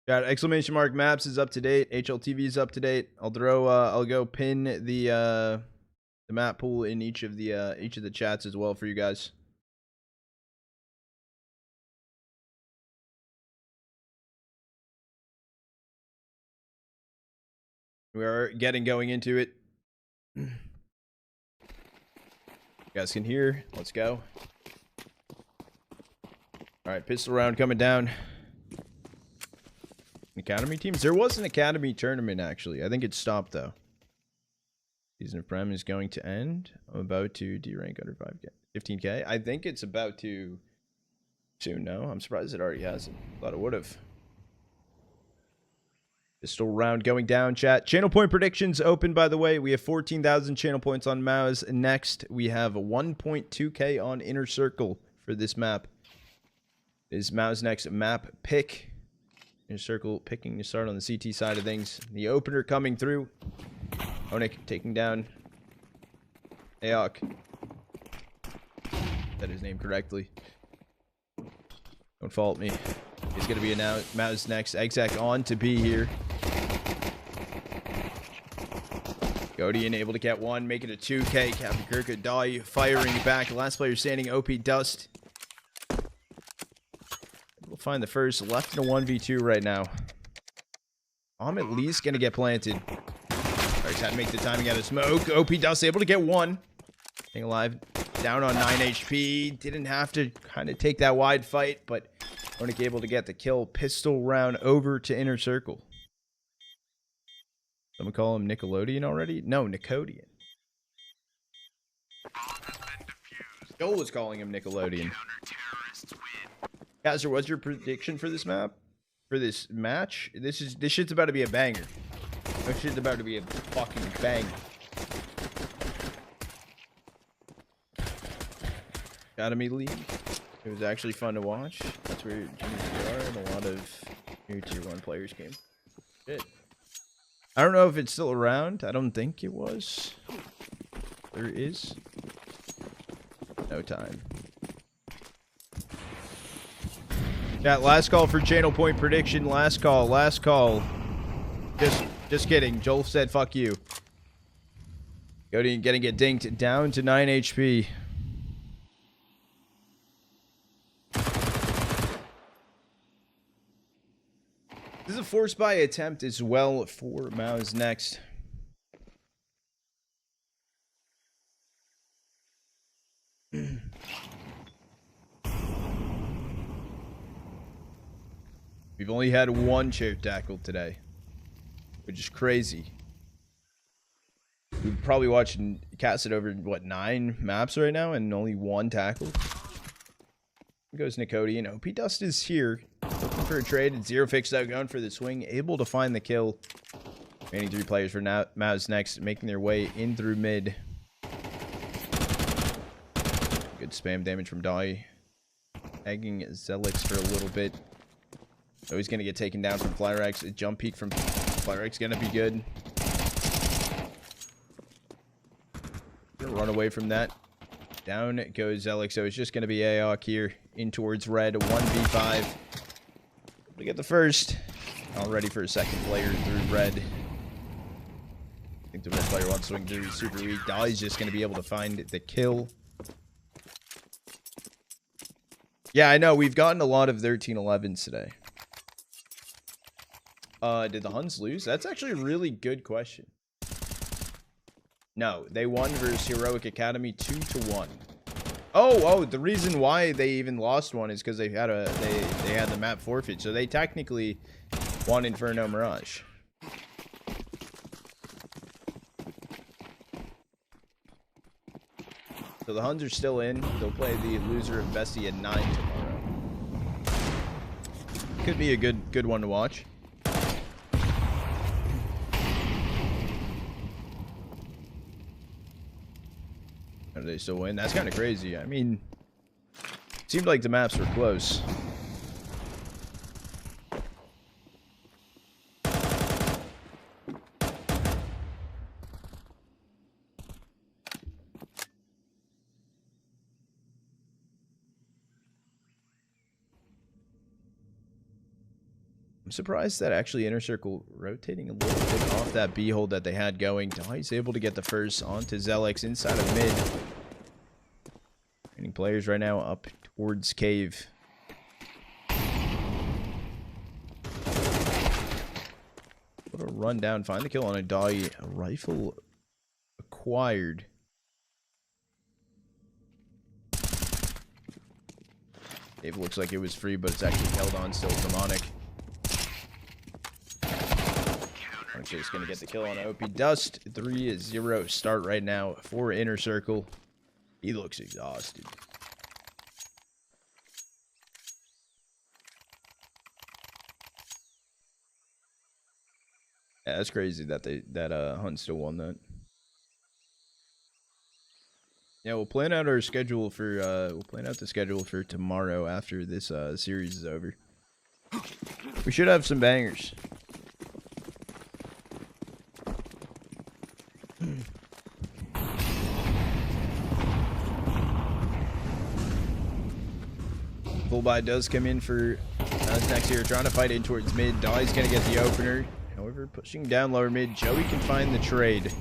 Got exclamation mark maps is up to date. HLTV is up to date. I'll throw. I'll go pin the map pool in each of the chats as well for you guys. We are going into it. You guys can hear. Let's go. All right, pistol round coming down. Academy teams. There was an academy tournament actually. I think it stopped though. Season of Prem is going to end. I'm about to derank under 5K, 15K. I think it's about to soon. No, I'm surprised it already hasn't. Thought it would have. Pistol round going down, chat. Channel point predictions open, by the way. We have 14,000 channel points on MOUZ NXT. We have 1.2K on Inner Circle for this map. Is MOUZ NXT map pick. Inner Circle picking to start on the CT side of things. The opener coming through. Onic taking down Aok. Said his name correctly. Don't fault me. He's going to be a MOUZ NXT exec on to be here. Nikodeon able to get one, make it a 2K. Captain Kirka, Dawy firing back. Last player standing, opdust. We'll find the first. Left in a 1v2 right now. I'm at least going to get planted. Alright, had to make the timing out of smoke. opdust able to get one. Staying alive. Down on 9 HP. Didn't have to kind of take that wide fight, but Onic able to get the kill. Pistol round over to Inner Circle. Someone call him Nickelodeon already? No, Nikodeon. Joel was calling him Nickelodeon. Kaiser, what's your prediction for this map? For this match? This shit's about to be a banger. This shit's about to be a fucking banger. Academy League. It was actually fun to watch. That's where juniors are and a lot of new tier 1 players came. Shit. I don't know if it's still around. I don't think it was. There is. No time. Yeah, last call for channel point prediction. Last call. Last call. Just kidding. Joel said fuck you. Nikodeon getting it dinked down to 9 HP. This is a force buy attempt as well for MOUZ NXT. We've only had one chair tackle today, which is crazy. We've probably watched and casted over, what, 9 maps right now and only 1 tackle. Here goes Nikodeon. opdust is here. Looking for a trade. zeRRoFIX out going for the swing. Able to find the kill. Remaining 3 players for MOUZ NXT making their way in through mid. Good spam damage from Dawy. Egging xelex for a little bit. So he's going to get taken down from Flierax. A jump peek from Flierax going to be good. Gonna run away from that. Down goes xelex. So it's just going to be Aok here. In towards red. 1v5. We get the first. All ready for a second player through red. I think the red player wants to swing through. He's super weak. Dawy's just going to be able to find the kill. Yeah, I know. We've gotten a lot of 13-11s today. Did the Huns lose? That's actually a really good question. No, they won versus Heroic Academy 2-1. Oh, the reason why they even lost one is because they had the map forfeit. So they technically won Inferno Mirage. So the Huns are still in. They'll play the loser of Bestie at 9 tomorrow. Could be a good one to watch. How do they still win? That's kind of crazy. I mean, it seemed like the maps were close. I'm surprised that actually Inner Circle rotating a little bit off that B hold that they had going. Dawy's able to get the first onto xelex inside of mid. Training players right now up towards cave. What a run down. Find the kill on a Dawy. A rifle acquired. It looks like it was free, but it's actually held on still from onic. Actually, it's going to get the kill on opdust. 3-0 start right now for Inner Circle. He looks exhausted. Yeah, that's crazy that Hunt still won that. Yeah, we'll plan out our schedule for the schedule for tomorrow after this series is over. We should have some bangers. Full buy does come in for MOUZ NXT here, trying to fight in towards mid. Dawy's gonna get the opener. However, pushing down lower mid, Joey can find the trade.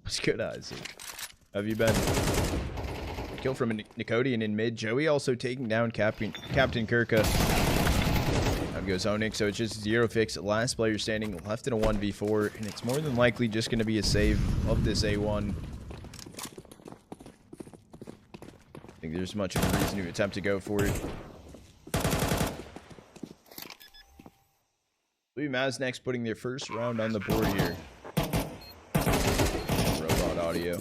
What's good, Isaac? How have you been? Kill from a Nikodeon in mid. Joey also taking down Captain Kirka. Now goes onic, so it's just zeRRoFIX, last player standing, left in a 1v4, and it's more than likely just going to be a save of this A1. I think there's much of a reason to attempt to go for it. MOUZ NXT putting their first round on the board here. Robot audio.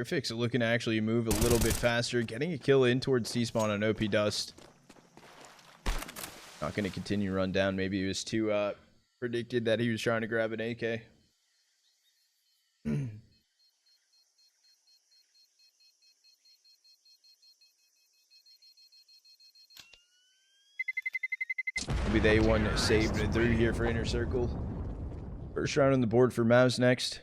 zeRRoFIX looking to actually move a little bit faster, getting a kill in towards T-spawn on opdust. Not going to continue run down. Maybe he was too predicted that he was trying to grab an AK. Maybe they won saved a 3 here for Inner Circle. First round on the board for MOUZ NXT.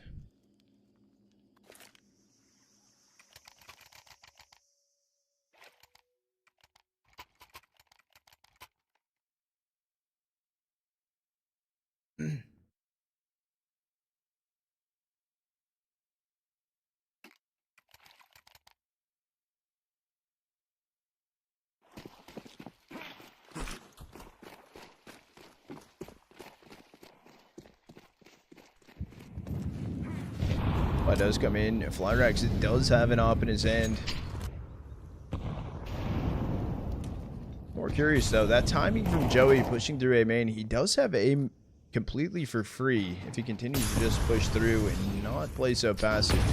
Does come in. Flierax does have an op in his hand. More curious though, that timing from Joey pushing through A main, he does have aim completely for free if he continues to just push through and not play so passive.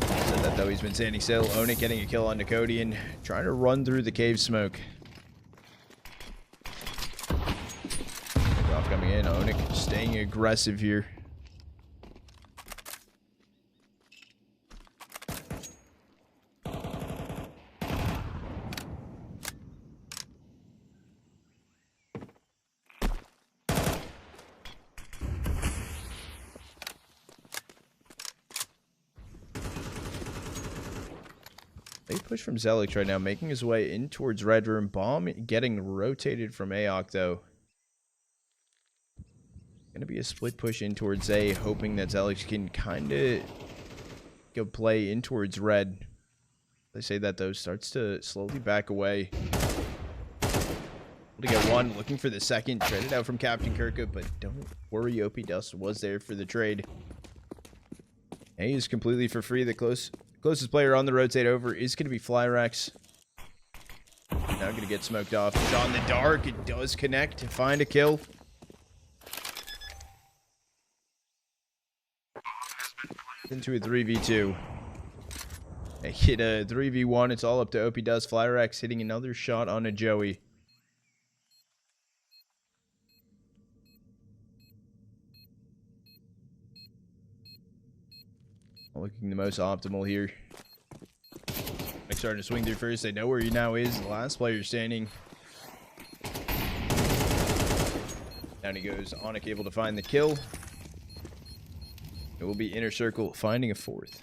Said that though, he's been standing still. onic getting a kill on Nikodeon, trying to run through the cave smoke. Off coming in, onic staying aggressive here. They push from xelex right now, making his way in towards red room. Bomb getting rotated from AOC though. Gonna be a split push in towards A, hoping that xelex can kind of go play in towards red. They say that though, starts to slowly back away. To get one, looking for the second, traded out from Captain Kirka, but don't worry, opdust was there for the trade. A is completely for free. The closest player on the rotate over is going to be Flierax. Now going to get smoked off. Shot in the dark. It does connect to find a kill. Into a 3v2. They hit a 3v1. It's all up to opdust. Flierax hitting another shot on a Joey. Looking the most optimal here. Like starting to swing through first. They know where he now is. The last player standing. Down he goes. Onic able to find the kill. It will be inner circle finding a fourth.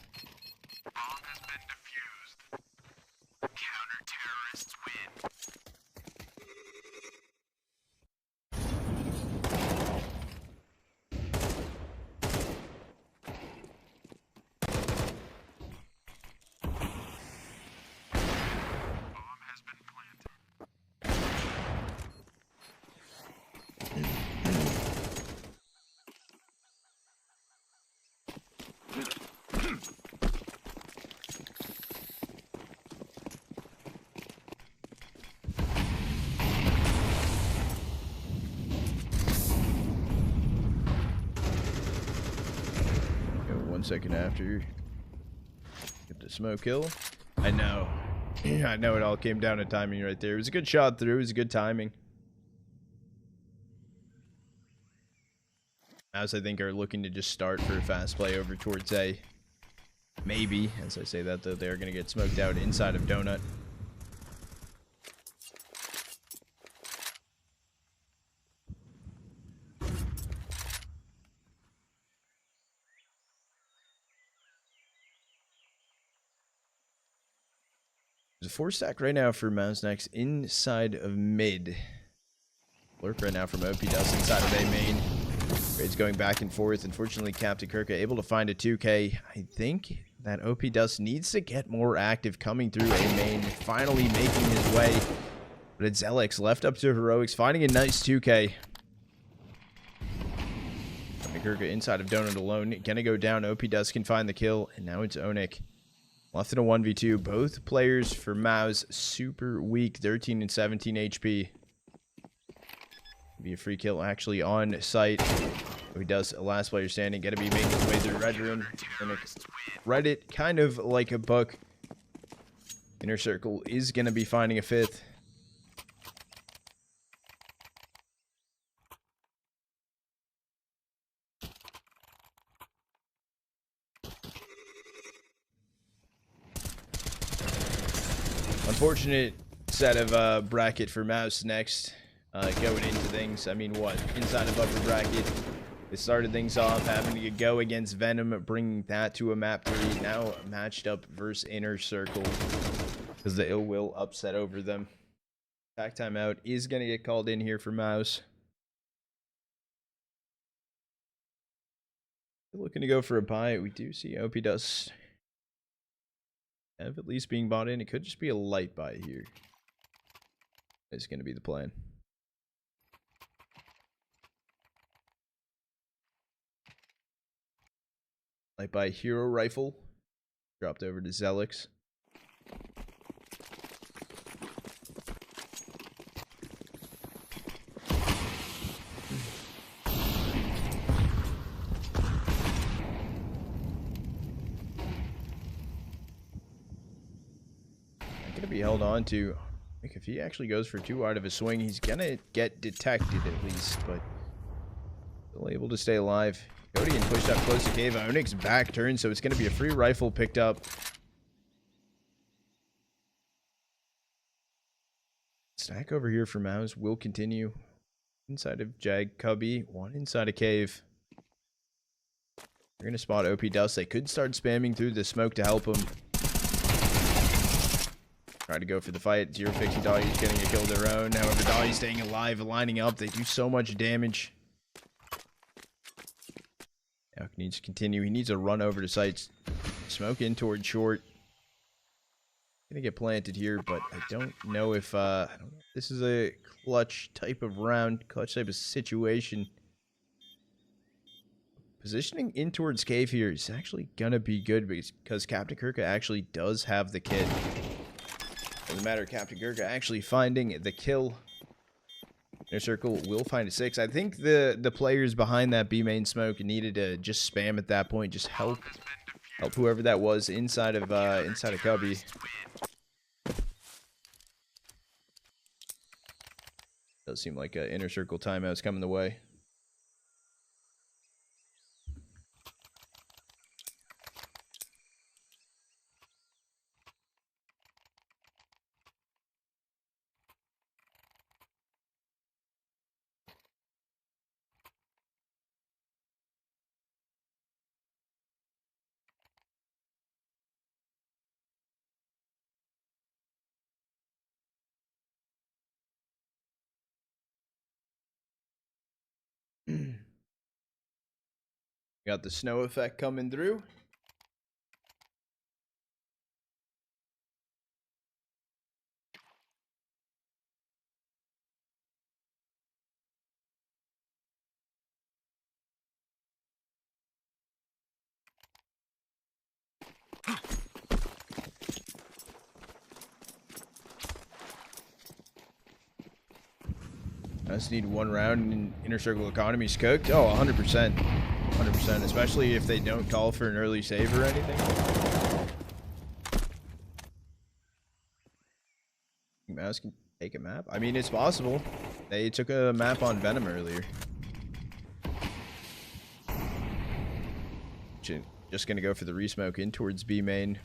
Second after get the smoke kill. I know I know it all came down to timing right there. It was a good shot through. It was good timing. MOUZ, I think, are looking to just start for a fast play over towards A. Maybe, as I say that, though, they're going to get smoked out inside of Donut. There's a 4-stack right now for MOUZ NXT inside of mid. Lurk right now from opdust inside of A main. Grades going back and forth. Unfortunately, Captain Kirka able to find a 2K. I think that opdust needs to get more active coming through A main. Finally making his way. But it's xelex left up to ZeRRoFIX, finding a nice 2K. Captain Kirka inside of Donut alone. Gonna go down. opdust can find the kill. And now it's onic. Left in a 1v2. Both players for MOUZ super weak. 13 and 17 HP. Be a free kill actually on site. He does a last player standing. Gonna be making his way through red room. Gonna read it kind of like a book. Inner circle is gonna be finding a fifth. Unfortunate set of bracket for MOUZ NXT going into things. I mean, what? Inside of upper bracket. They started things off having to go against Venom, bringing that to a map 3. Now matched up versus Inner Circle because the ill will upset over them. Attack timeout is going to get called in here for MOUZ. Looking to go for a buy. We do see opdust have at least being bought in. It could just be a light buy here. It's going to be the plan. Light buy hero rifle. Dropped over to xelex. Be held on to. Like, if he actually goes for 2 out of his swing, he's gonna get detected at least, but still able to stay alive. Nikodeon pushed up close to cave. Onic's back turn, so it's gonna be a free rifle picked up. Stack over here for MOUZ will continue. Inside of Jag Cubby, one inside a cave. They're gonna spot opdust. They could start spamming through the smoke to help him. Try to go for the fight. zeRRoFIX and Dawy getting a kill of their own. However, Dawy staying alive, lining up. They do so much damage. Now he needs to continue. He needs to run over to sites. Smoke in towards short. Gonna get planted here, but I don't know if this is a clutch type of round, clutch type of situation. Positioning in towards cave here is actually gonna be good because Captain Kirka actually does have the kit. Doesn't matter, Captain Kirka actually finding the kill. Inner Circle will find a 6. I think the players behind that B main smoke needed to just spam at that point, just help whoever that was inside of Cubby. Does seem like an Inner Circle timeout's coming the way. Got the snow effect coming through. I just need one round and Inner Circle economy's cooked. Oh, 100%. 100%, especially if they don't call for an early save or anything. MOUZ can take a map. I mean, it's possible. They took a map on Venom earlier. Just gonna go for the resmoke in towards B main.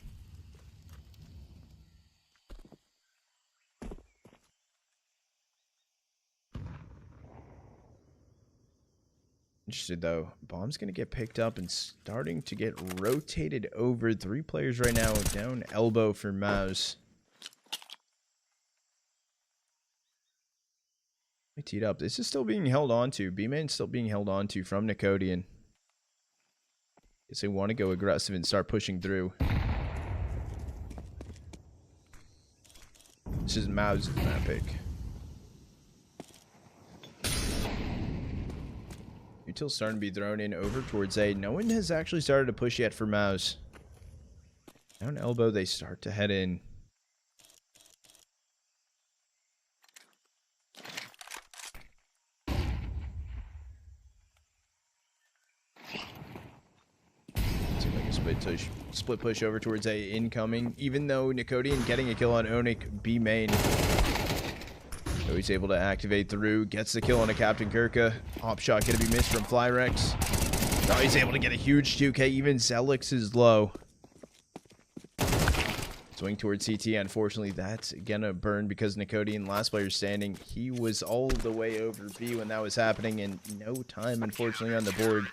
Interested though. Bomb's gonna get picked up and starting to get rotated over. 3 players right now down elbow for MOUZ. I teed up. This is still being held on to. B main's still being held on to from Nikodeon. Guess they want to go aggressive and start pushing through. This is MOUZ's map pick. Util's starting to be thrown in over towards A. No one has actually started to push yet for MOUZ. Down elbow, they start to head in. Seems like a split push over towards A incoming. Even though Nikodeon getting a kill on onic B main. So he's able to activate through, gets the kill on a Captain Kirka. Hop shot gonna be missed from Flierax. Now he's able to get a huge 2K. Even xelex is low. Swing towards CT. Unfortunately, that's gonna burn because Nikodeon, last player standing, he was all the way over B when that was happening, and no time, unfortunately, on the board.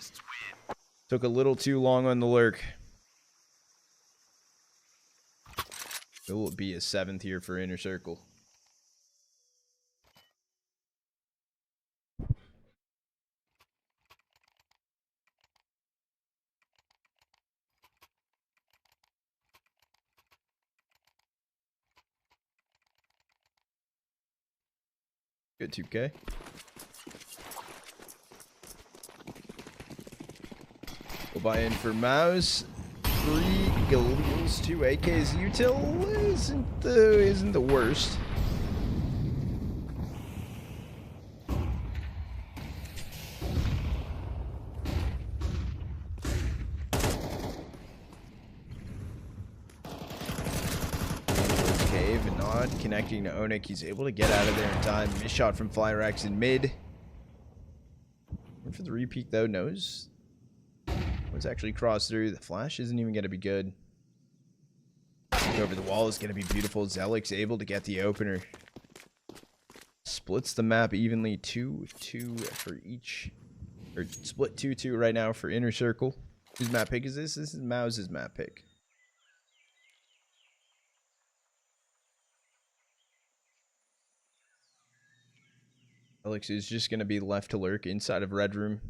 Took a little too long on the lurk. It will be a 7th here for Inner Circle. Good 2K. We'll buy in for MOUZ. 3 Galeals, 2 AKs. Util isn't the worst. Cave and not connecting to onic. He's able to get out of there in time. Miss shot from Flierax in mid. For the repeat though, knows what's actually crossed through. The flash isn't even going to be good. Over the wall is going to be beautiful. xelex able to get the opener. Splits the map evenly. 2-2 for each. Or split 2-2 right now for Inner Circle. Whose map pick is this? This is MOUZ's map pick. xelex is just going to be left to lurk inside of Red Room.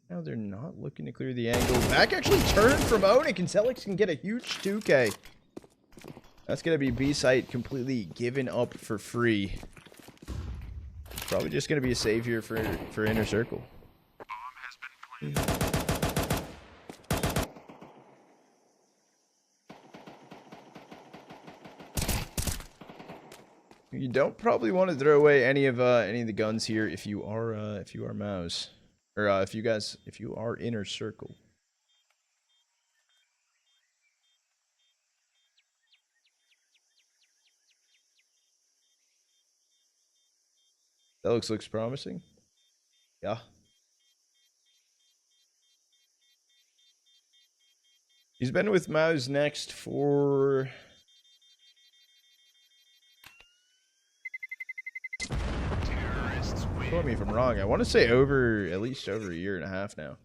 Now they're not looking to clear the angle. Back actually turned from onic, and xelex can get a huge 2K. That's going to be B-site completely given up for free. Probably just going to be a save here for Inner Circle. You don't probably want to throw away any of the guns here if you are MOUZ. Or if you are Inner Circle. That looks promising. Yeah. He's been with MOUZ NXT for quote me if I'm wrong. I want to say at least over a year and a half now.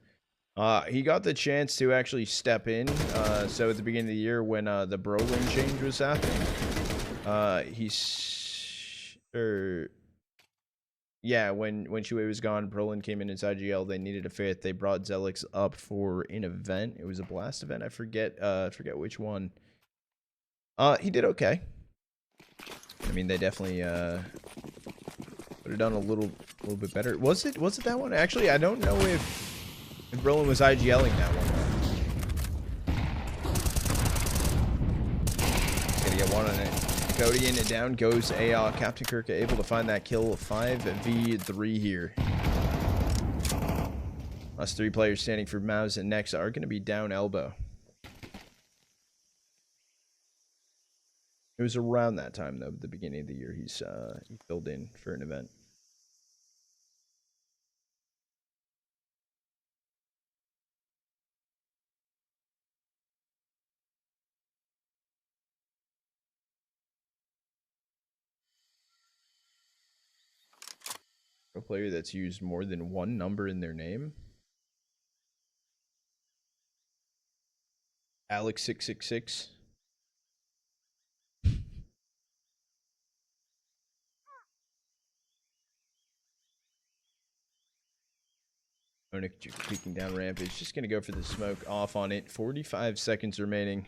He got the chance to actually step in. So at the beginning of the year when the Brolin change was happening, Yeah, when Shui was gone, Brolin came in as IGL. They needed a fifth. They brought xelex up for an event. It was a blast event. I forget which one. He did okay. I mean, they definitely would have done a little bit better. Was it that one? Actually, I don't know if Brolin was IGLing that one. Gonna get one on it. Nikodeon, and down goes AR. Captain Kirk able to find that kill. 5v3 here. Us 3 players standing for MOUZ NXT are going to be down elbow. It was around that time, though, the beginning of the year. He filled in for an event. A player that's used more than one number in their name. Alex666. Onic peeking down ramp. Is just going to go for the smoke off on it. 45 seconds remaining.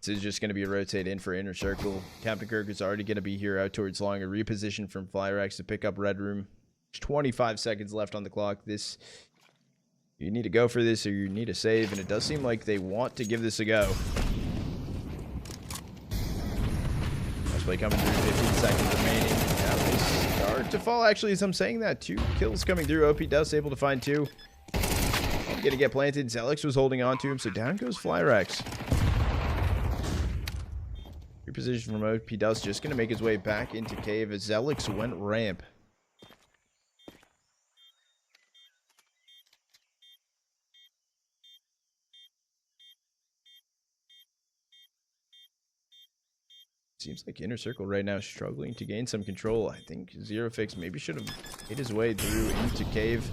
This is just going to be a rotate in for inner circle. Captain Kirk is already going to be here out towards long. A reposition from Flierax to pick up red room. There's 25 seconds left on the clock. You need to go for this or you need a save, and it does seem like they want to give this a go. Last play coming through, 15 seconds remaining. Now they start to fall, actually, as I'm saying that. 2 kills coming through. opdust able to find 2. Gonna get planted. xelex was holding on to him, so down goes Flierax. Reposition from opdust, just gonna make his way back into cave as xelex went ramp. Seems like inner circle right now struggling to gain some control. I think zeRRoFIX maybe should have made his way through into cave.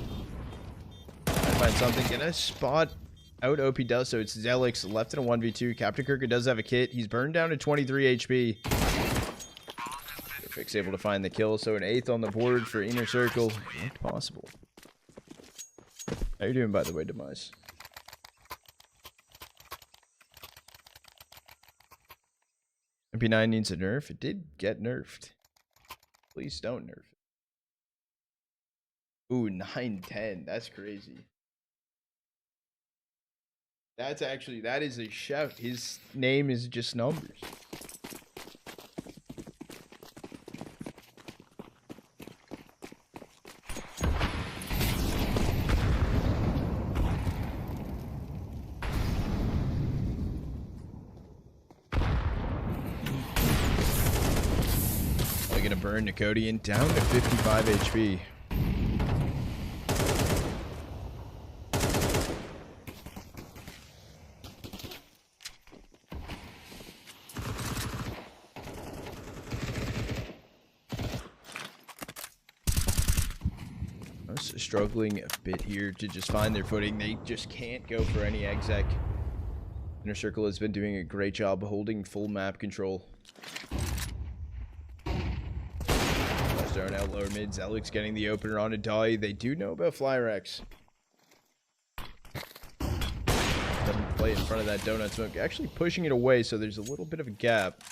Trying to find something. Gonna spot out opdust, so it's xelex left in a 1v2. Captain Kirk does have a kit. He's burned down to 23 HP. zeRRoFIX able to find the kill, so an 8th on the board for inner circle. Not possible. How you doing, by the way, Demise? MP9 needs a nerf. It did get nerfed. Please don't nerf it. Ooh, 910. That's crazy. That is a shout. His name is just numbers. Gonna burn Nikodeon down to 55 HP. Struggling a bit here to just find their footing. They just can't go for any exec. Inner circle has been doing a great job holding full map control. Thrown out lower mid. xelex getting the opener on a Dawy. They do know about Flierax. Doesn't play in front of that donut smoke. Actually pushing it away, so there's a little bit of a gap.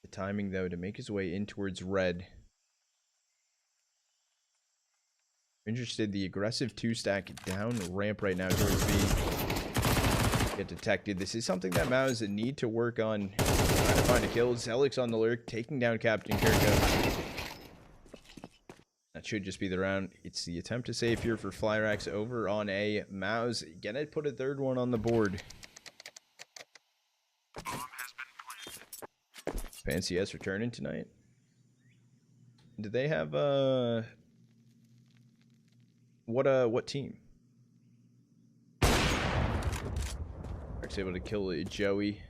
The timing, though, to make his way in towards red. Interested, the aggressive 2-stack down ramp right now towards B. Get detected. This is something that MOUZ need to work on. Trying to find a kill. xelex on the lurk, taking down Captain Kirk. That should just be the round. It's the attempt to save here for Flierax over on A. MOUZ gonna put a 3rd one on the board. Fancy S returning tonight. Do they have what team? Able to kill a Joey.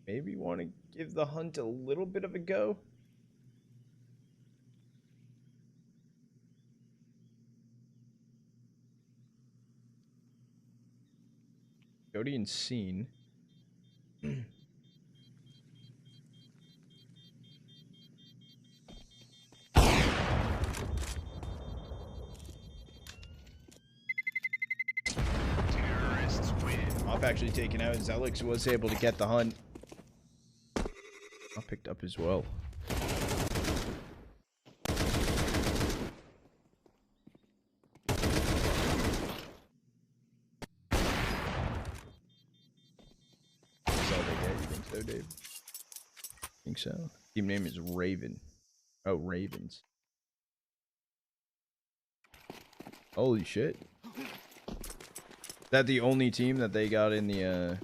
Maybe want to give the hunt a little bit of a go. Nikodeon seen. Off actually taken out. xelex was able to get the hunt. Off picked up as well. Dave. I think so. Team name is Raven. Oh, Ravens. Holy shit. Is that the only team that they got in the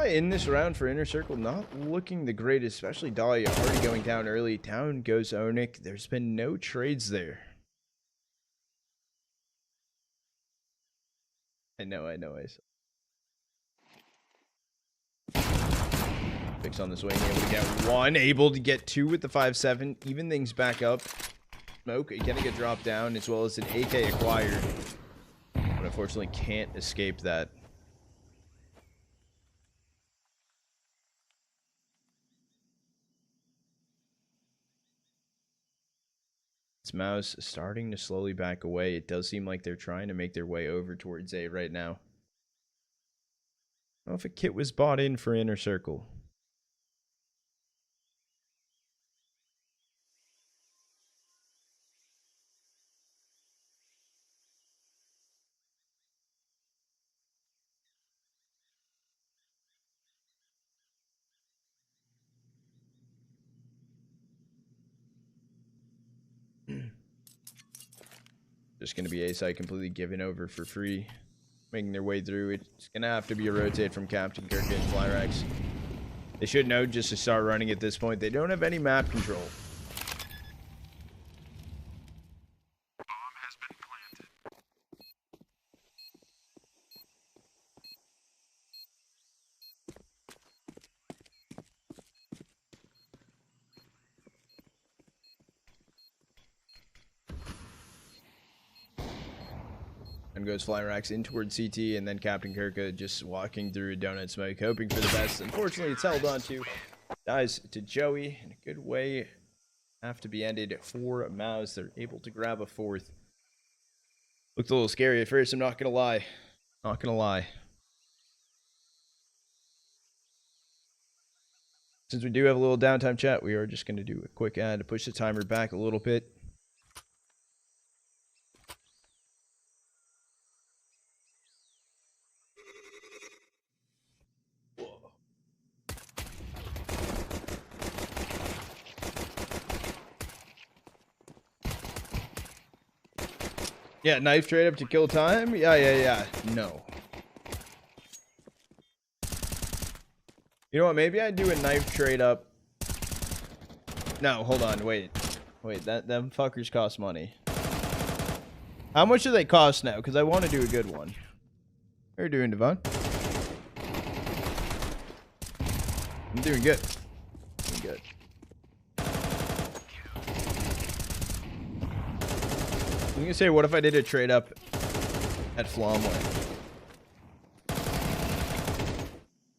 in this round for Inner Circle, not looking the greatest, especially Dawy already going down early. Down goes onic. There's been no trades there. I know. Fix on this way, able to get one, able to get two with the 5-7, even things back up. Smoke gonna get dropped down, as well as an AK acquired, but unfortunately can't escape that. MOUZ starting to slowly back away. It does seem like they're trying to make their way over towards A right now. I don't know if a kit was bought in for Inner Circle. Just going to be A site completely given over for free. Making their way through. It's going to have to be a rotate from Captain Kirk and Flierax. They should know just to start running at this point. They don't have any map control. And goes Flierax in towards CT, and then Captain Kirka just walking through a donut smoke, hoping for the best. Unfortunately, it's held on to. Dies to Joey in a good way. Have to be ended for MOUZ. They're able to grab a fourth. Looked a little scary at first, I'm not going to lie. Not going to lie. Since we do have a little downtime chat, we are just going to do a quick ad to push the timer back a little bit. Yeah, knife trade up to kill time? Yeah. No. You know what? Maybe I do a knife trade up. No, hold on. Wait, them fuckers cost money. How much do they cost now? Because I want to do a good one. How are you doing, Devon? I'm doing good. Doing good. I'm gonna say, what if I did a trade up at Flomway?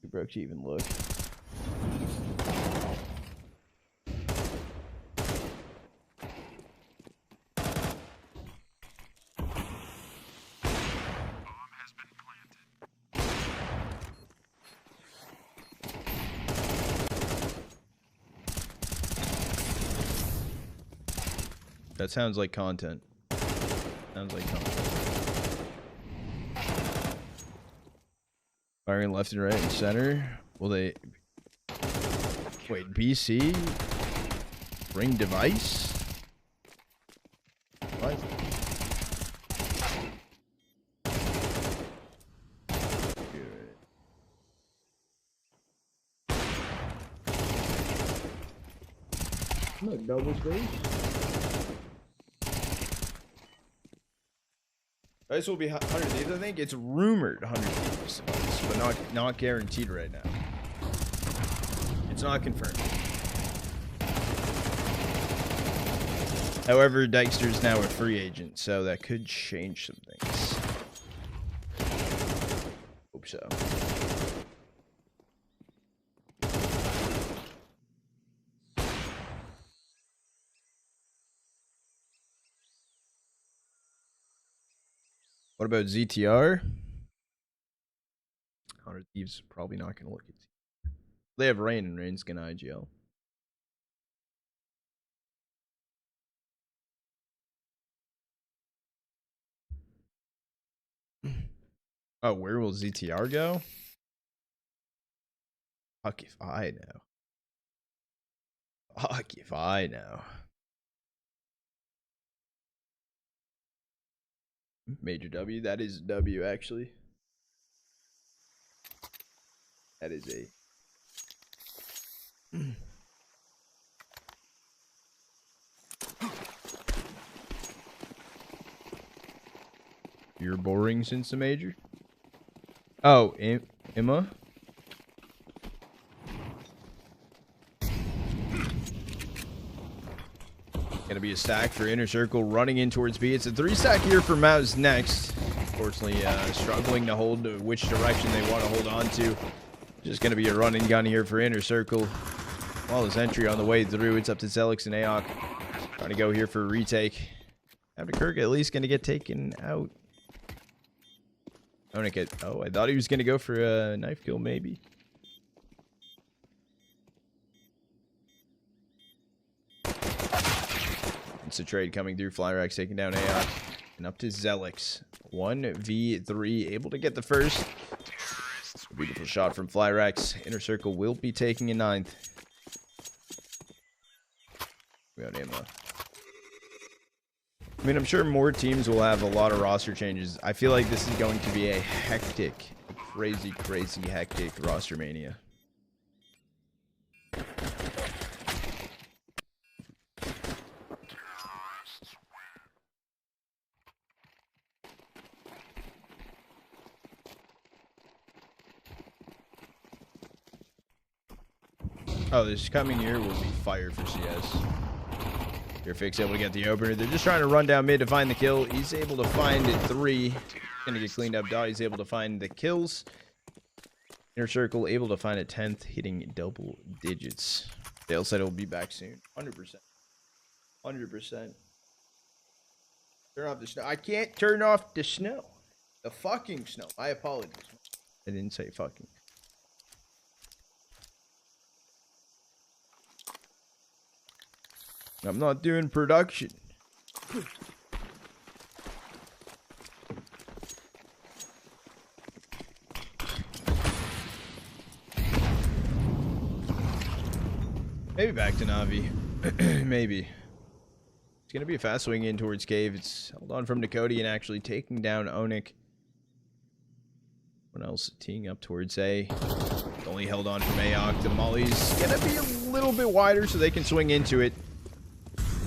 Too broke to even look. That sounds like content. Sounds like content. Firing left and right and center. Will they... Wait, BC? Bring device? What? Look, double space. This will be 100 thieves, I think. It's rumored 100 thieves, but not guaranteed right now. It's not confirmed. However, Dykster's now a free agent, so that could change some things. Hope so. What about ZTR? 100 Thieves probably not going to look at. They have Rain, and Rain's going to IGL. Oh, where will ZTR go? Fuck if I know. Fuck if I know. Major W. That is W, actually. That is a... You're boring since the major? Oh, Emma? Gonna be a stack for Inner Circle running in towards B. It's a 3-stack here for MOUZ NXT. Unfortunately, struggling to hold which direction they want to hold on to. Just gonna be a run and gun here for Inner Circle. Flawless entry on the way through. It's up to xelex and AOC. Trying to go here for a retake. After Kirk at least gonna get taken out. Onic. Oh, I thought he was gonna go for a knife kill, maybe. It's a trade coming through. Flierax taking down AOC. And up to xelex. 1v3. Able to get the first. A beautiful shot from Flierax. Inner Circle will be taking a 9th. We got ammo. I mean, I'm sure more teams will have a lot of roster changes. I feel like this is going to be a hectic, crazy hectic roster mania. Oh, this coming year will be fire for CS. zeRRoFIX able to get the opener. They're just trying to run down mid to find the kill. He's able to find it 3. Gonna get cleaned up. Dawy's able to find the kills. Inner Circle able to find a 10th, hitting double digits. Dale said he'll be back soon. 100%. 100%. Turn off the snow. I can't turn off the snow. The fucking snow. I apologize. I didn't say fucking. I'm not doing production. Maybe back to Navi. Maybe. It's going to be a fast swing in towards cave. It's held on from Nikodeon actually taking down onic. Someone else teeing up towards A. Only held on from AOC. The Molly's going to be a little bit wider so they can swing into it.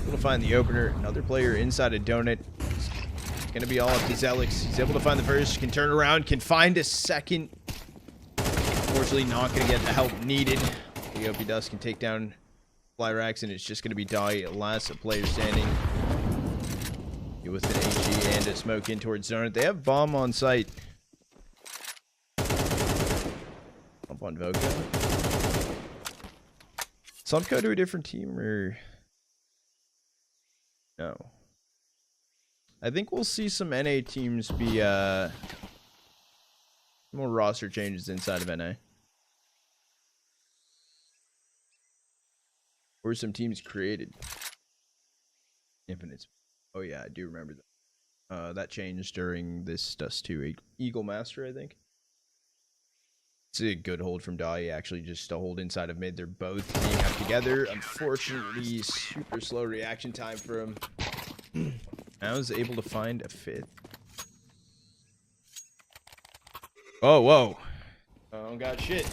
Able to find the opener. Another player inside a donut. It's going to be all up to xelex. He's able to find the first. Can turn around. Can find a second. Unfortunately, not going to get the help needed. The opdust can take down Flierax, and it's just going to be Dawy, last player standing. With an HG and a smoke in towards donut. They have bomb on site. Bump on Voka. Some go to a different team, or... No. I think we'll see some NA teams be more roster changes inside of NA. Or some teams created. Infinites. Oh yeah, I do remember that. That changed during this Dust 2 Eagle Master, I think. It's a good hold from Dawy, actually, just to hold inside of mid. They're both being up together. Unfortunately, super slow reaction time for him. I was able to find a 5th. Oh, whoa. I don't got shit.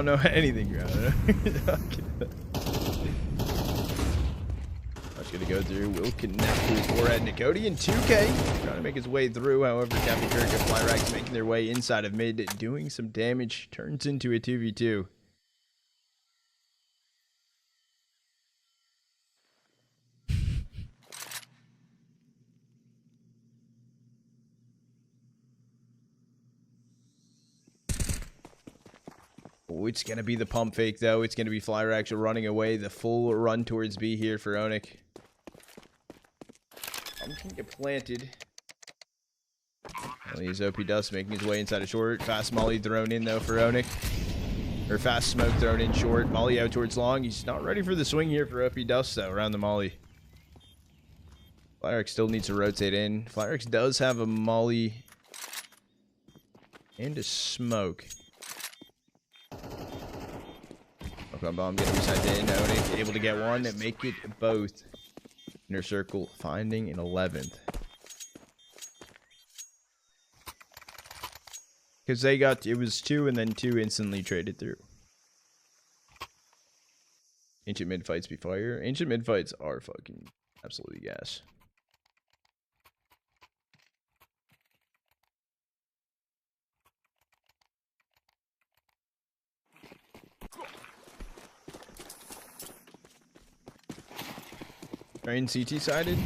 don't know anything about it. That's going to go through. Will connect to his forehead. Nikodeon 2K. Trying to make his way through. However, Captain Kirk and Flierax making their way inside of mid. Doing some damage. Turns into a 2v2. Oh, it's going to be the pump fake, though. It's going to be Flierax running away. The full run towards B here for onic. I'm going to get planted. Well, he's opdust making his way inside a short. Fast molly thrown in, though, for onic. Or fast smoke thrown in short. Molly out towards long. He's not ready for the swing here for opdust, though, around the molly. Flierax still needs to rotate in. Flierax does have a molly and a smoke. Bomb getting reset in. onic able to get one and make it both. Inner circle finding an 11th. Because they got, it was 2 and then 2 instantly traded through. Ancient mid fights be fire. Ancient mid fights are fucking absolutely gas. Train CT sided?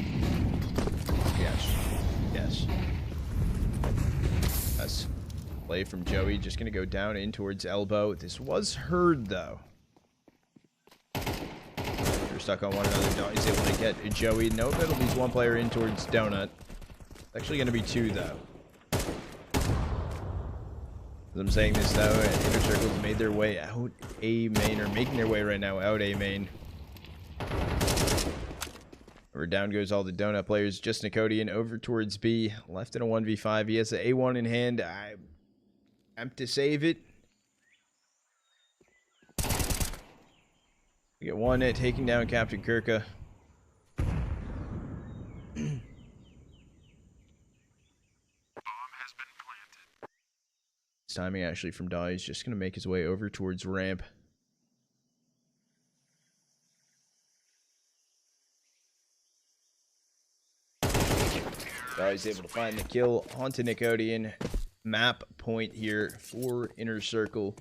Yes. Yes. That's play from Joey. Just going to go down in towards elbow. This was heard, though. They're stuck on one another. He's able to get Joey. No, it'll be one player in towards Donut. It's actually going to be 2, though. As I'm saying this, though, Inner Circle's made their way out A main, or making their way right now out A main. Over down goes all the donut players. Just Nikodeon over towards B. Left in a 1v5. He has the A1 in hand. I attempt to save it. We get one at taking down Captain Kirka. This timing actually from Dawy. He's just going to make his way over towards ramp. Dawy's able to find the kill onto Nikodeon. Map point here for Inner Circle.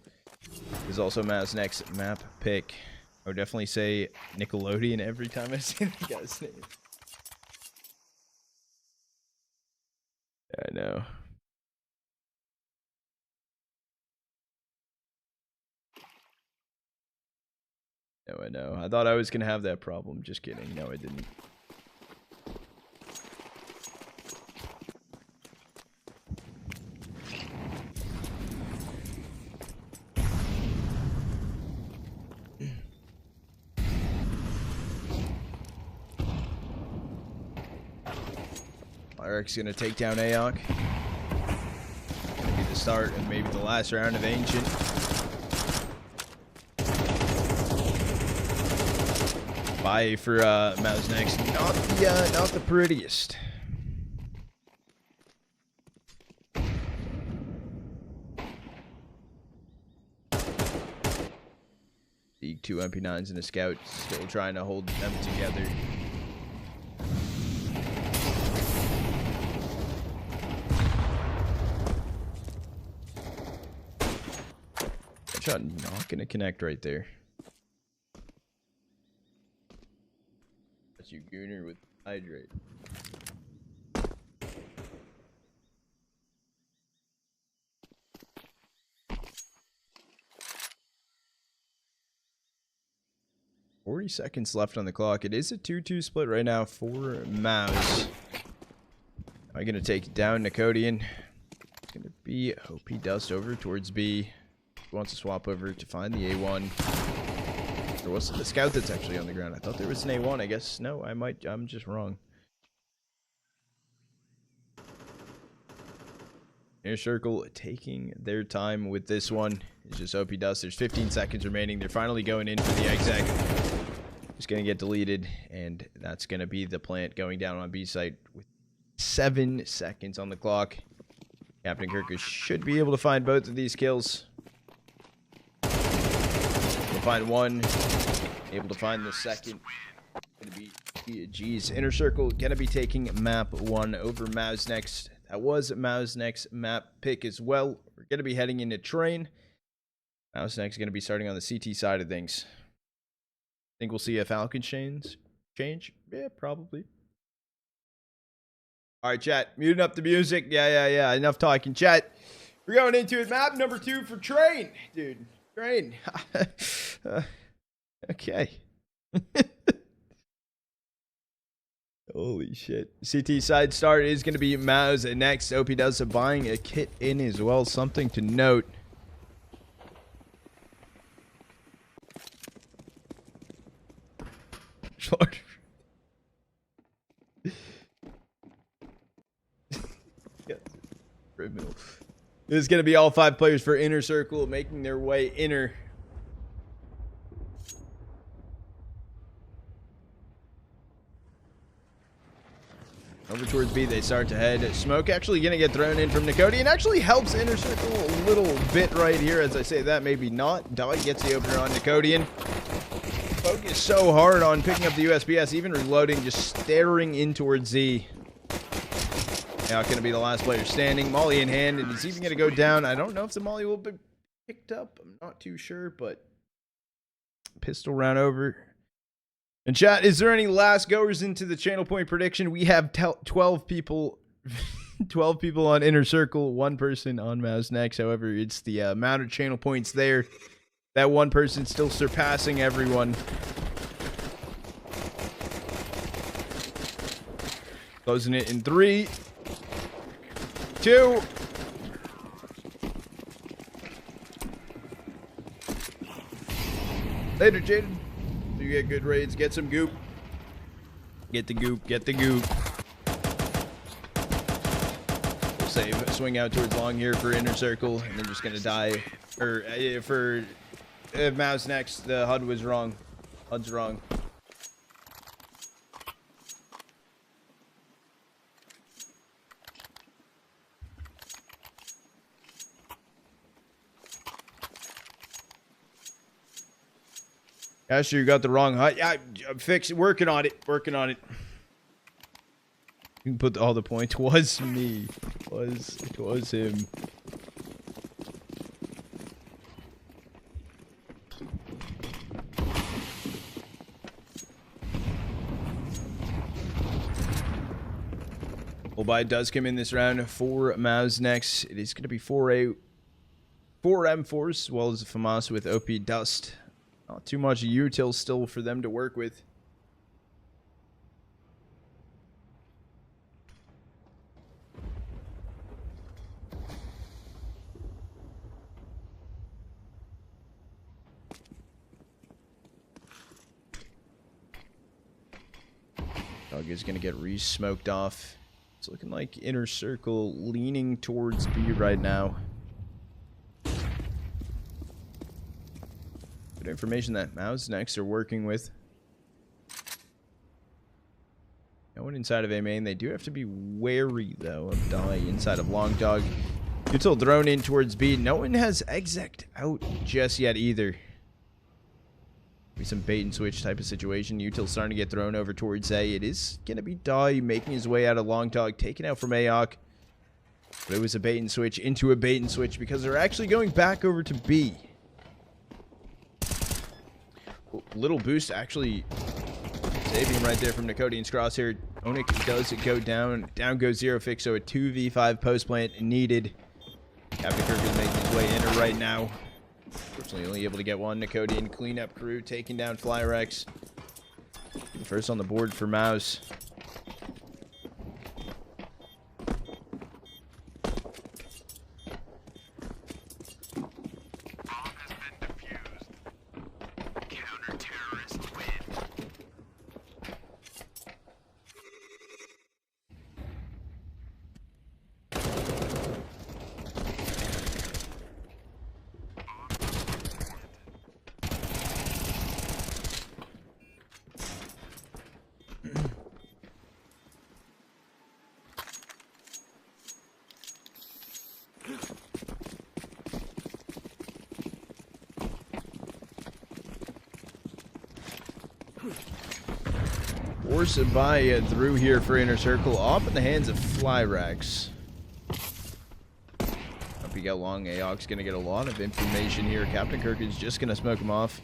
Is also MOUZ NXT map pick. I would definitely say Nickelodeon every time I say the guy's name. I know. No, I know. I thought I was going to have that problem. Just kidding. No, I didn't. Flierax gonna take down Aok. Gonna be the start and maybe the last round of Ancient. Bye for MOUZ NXT. Not the prettiest. The 2 MP9s and a scout still trying to hold them together. Shot not gonna connect right there. That's you gooner with hydrate. $40 left on the clock. It is a 2-2 split right now for MOUZ. Am I gonna take down Nikodeon? It's gonna be opdust over towards B. Wants to swap over to find the A1. There wasn't a scout that's actually on the ground. I thought there was an A1. I guess no. I'm just wrong. Inner Circle taking their time with this one. It's just opdust. There's 15 seconds remaining. They're finally going in for the exec. Just gonna get deleted, and that's gonna be the plant going down on B site with 7 seconds on the clock. Captain Kirka should be able to find both of these kills. find one. Able to find the second. Gonna be, geez, Inner Circle gonna be taking map 1 over MOUZ NXT. That was MOUZ NXT map pick as well. We're gonna be heading into train. MOUZ NXT gonna be starting on the CT side of things. Think we'll see a Falcon change? Yeah, probably. All right, chat. Muting up the music. Yeah. Enough talking, chat. We're going into it. Map number 2 for train, dude. Train. Okay. Holy shit. CT side start is going to be MOUZ NXT. opdust buying a kit in as well. Something to note. Criminal. This is going to be all 5 players for Inner Circle making their way inner. Over towards B, they start to head. Smoke actually going to get thrown in from Nikodeon. Actually helps Inner Circle a little bit right here. As I say that, maybe not. Dawy gets the opener on Nikodeon. Focus so hard on picking up the USPS, even reloading, just staring in towards Z. Now going to be the last player standing. Molly in hand, and he's even going to go down. I don't know if the Molly will be picked up. I'm not too sure, but pistol round over. And chat, is there any last goers into the channel point prediction? We have 12 people, 12 people on Inner Circle, 1 person on MOUZ NXT. However, it's the amount of channel points there. That 1 person still surpassing everyone. Closing it in 3, 2. Later, Jaden. You get good raids. Get some goop. Get the goop. Get the goop. We'll save. Swing out towards long here for Inner Circle. And they're just going to die. Or for MOUZ NXT. The HUD was wrong. HUD's wrong. Asher, you got the wrong HUD. Yeah, working on it. Working on it. You can put all the points. Was me. It was him. Buy does come in this round for MOUZ NXT. It is going to be 4 M4s as well as a FAMAS with opdust. Not too much util still for them to work with. Dog is going to get re-smoked off. It's looking like Inner Circle leaning towards B right now. Good information that MOUZ NXT are working with. No one inside of A main. They do have to be wary, though, of Dawy inside of Long Dog. Util thrown in towards B. No one has exec out just yet either. Be some bait and switch type of situation. Util starting to get thrown over towards A. It is going to be Dawy making his way out of Long Dog, taken out from AOC. But it was a bait and switch into a bait and switch because they're actually going back over to B. Little boost actually saving him right there from Nikodeon's crosshair. Onic does go down. Down goes zeRRoFIX, so a 2v5 post plant needed. Captain Kirk is making his way in right now. Fortunately, only able to get one. Nikodeon cleanup crew taking down Flierax. First on the board for MOUZ. Force a buy through here for Inner Circle. Off in the hands of Flierax. Up he got long. AOC's going to get a lot of information here. Captain Kirk is just going to smoke him off.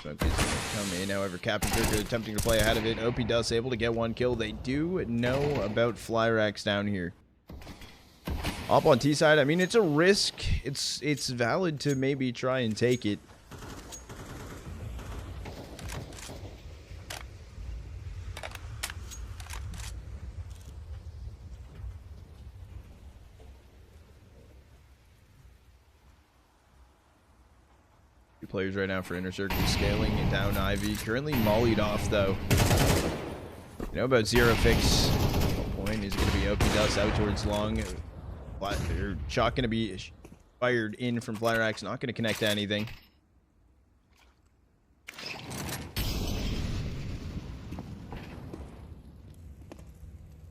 Smoke is going to come in. However, Captain Kirk is attempting to play ahead of it. opdust able to get one kill. They do know about Flierax down here. Up on T side, I mean, it's a risk. It's valid to maybe try and take it. Two players right now for Inner Circle scaling and down Ivy. Currently mollied off though. You know about zeRRoFIX. Point is going to be opdust out towards long. Shot going to be fired in from Flierax. Not going to connect to anything.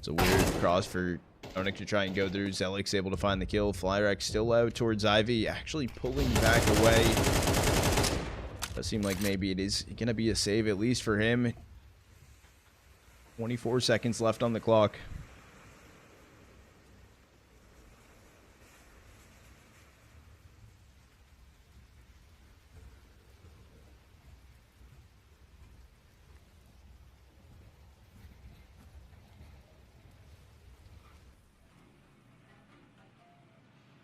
It's a weird cross for onic to try and go through. xelex able to find the kill. Flierax still out towards Ivy. Actually pulling back away. Does seem like maybe it is going to be a save at least for him. 24 seconds left on the clock.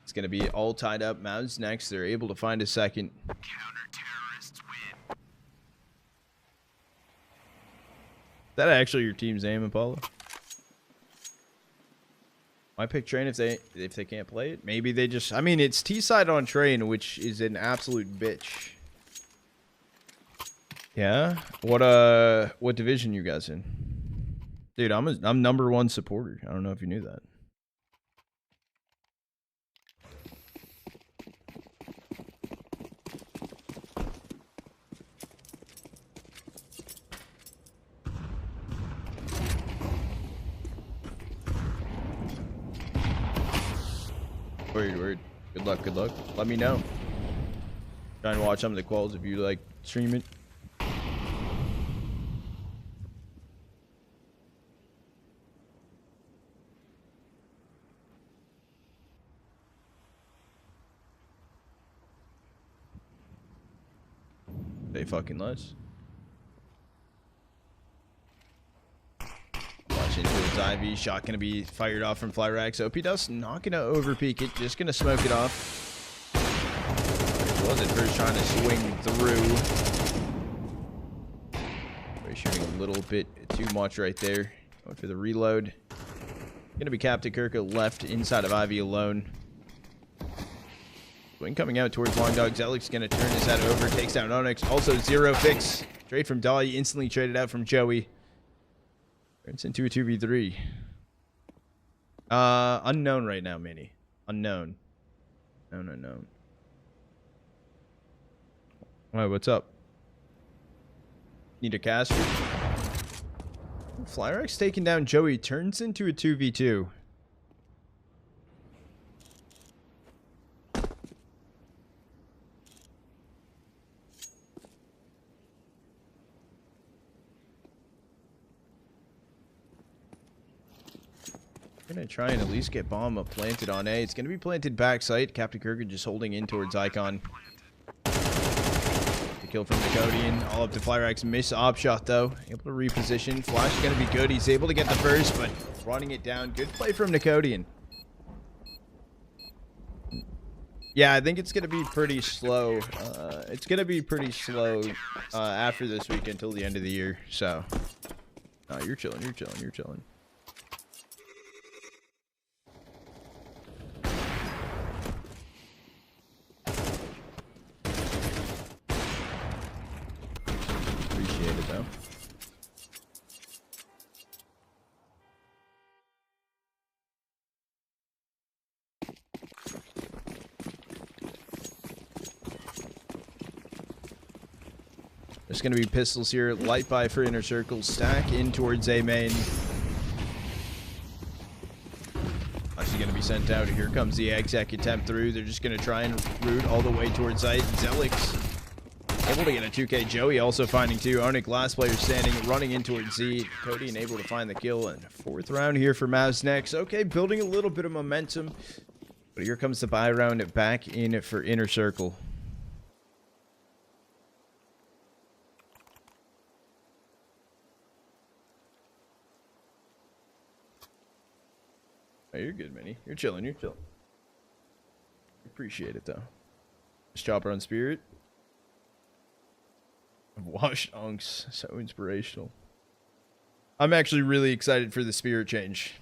It's going to be all tied up. MOUZ next. They're able to find a second. Counter-terrorists win. Is that actually your team's name, Apollo? Why pick Train if they can't play it? Maybe they just... I mean, it's T-side on Train, which is an absolute bitch. Yeah? What division you guys in? Dude, I'm #1 supporter. I don't know if you knew that. Word. Good luck. Let me know. Try and watch some of the quals if you like stream it. They fucking less. Into his Ivy. Shot going to be fired off from Flierax. opdust not going to overpeak it. Just going to smoke it off. Was at first trying to swing through. We're shooting a little bit too much right there. Going for the reload. Going to be Captain Kirk left inside of Ivy alone. Swing coming out towards Long Dog. xelex going to turn his head over. Takes down onic. Also zeRRoFIX. Trade from Dawy. Instantly traded out from Joey. It's into a 2v3. Unknown right now, Minnie. Unknown. Unknown. Alright, what's up? Need a caster? Flierax taking down Joey. Turns into a 2v2. Gonna try and at least get bomb planted on A. It's gonna be planted backside. Captain Kirk just holding in towards Icon. The kill from Nikodeon. All up to Flierax. Miss op shot though. Able to reposition. Flash is gonna be good. He's able to get the first, but running it down. Good play from Nikodeon. Yeah, I think it's gonna be pretty slow. It's gonna be pretty slow after this week until the end of the year. So, no, you're chilling. Appreciate it though. There's going to be pistols here. Light buy for Inner Circle. Stack in towards A main. Actually he going to be sent out? Here comes the exec attempt through. They're just going to try and root all the way towards site. xelex able to get a 2K. Joey also finding 2. onic, last player standing, running in towards Z. Nikodeon able to find the kill. And 4th round here for MOUZ NXT. Okay, building a little bit of momentum. But here comes the buy round back in for Inner Circle. Oh, you're good, Minnie. You're chilling. You're chilling. Appreciate it, though. Just chopper on Spirit. Washed unks. So inspirational. I'm actually really excited for the Spirit change.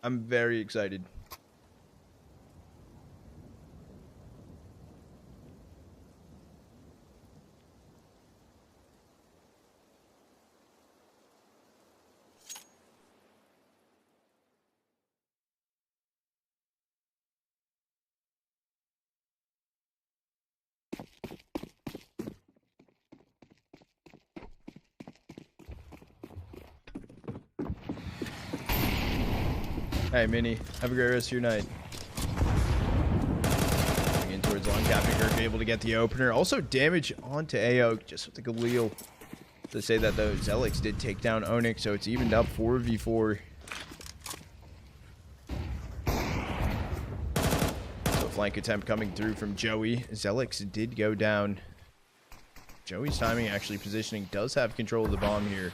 I'm very excited. Hey, Minnie. Have a great rest of your night. In towards on Captain Kirk, able to get the opener. Also damage onto AO just with the Galil. To say that though, xelex did take down onic, so it's evened up 4v4. So flank attempt coming through from Joey. xelex did go down. Joey's timing, actually positioning, does have control of the bomb here.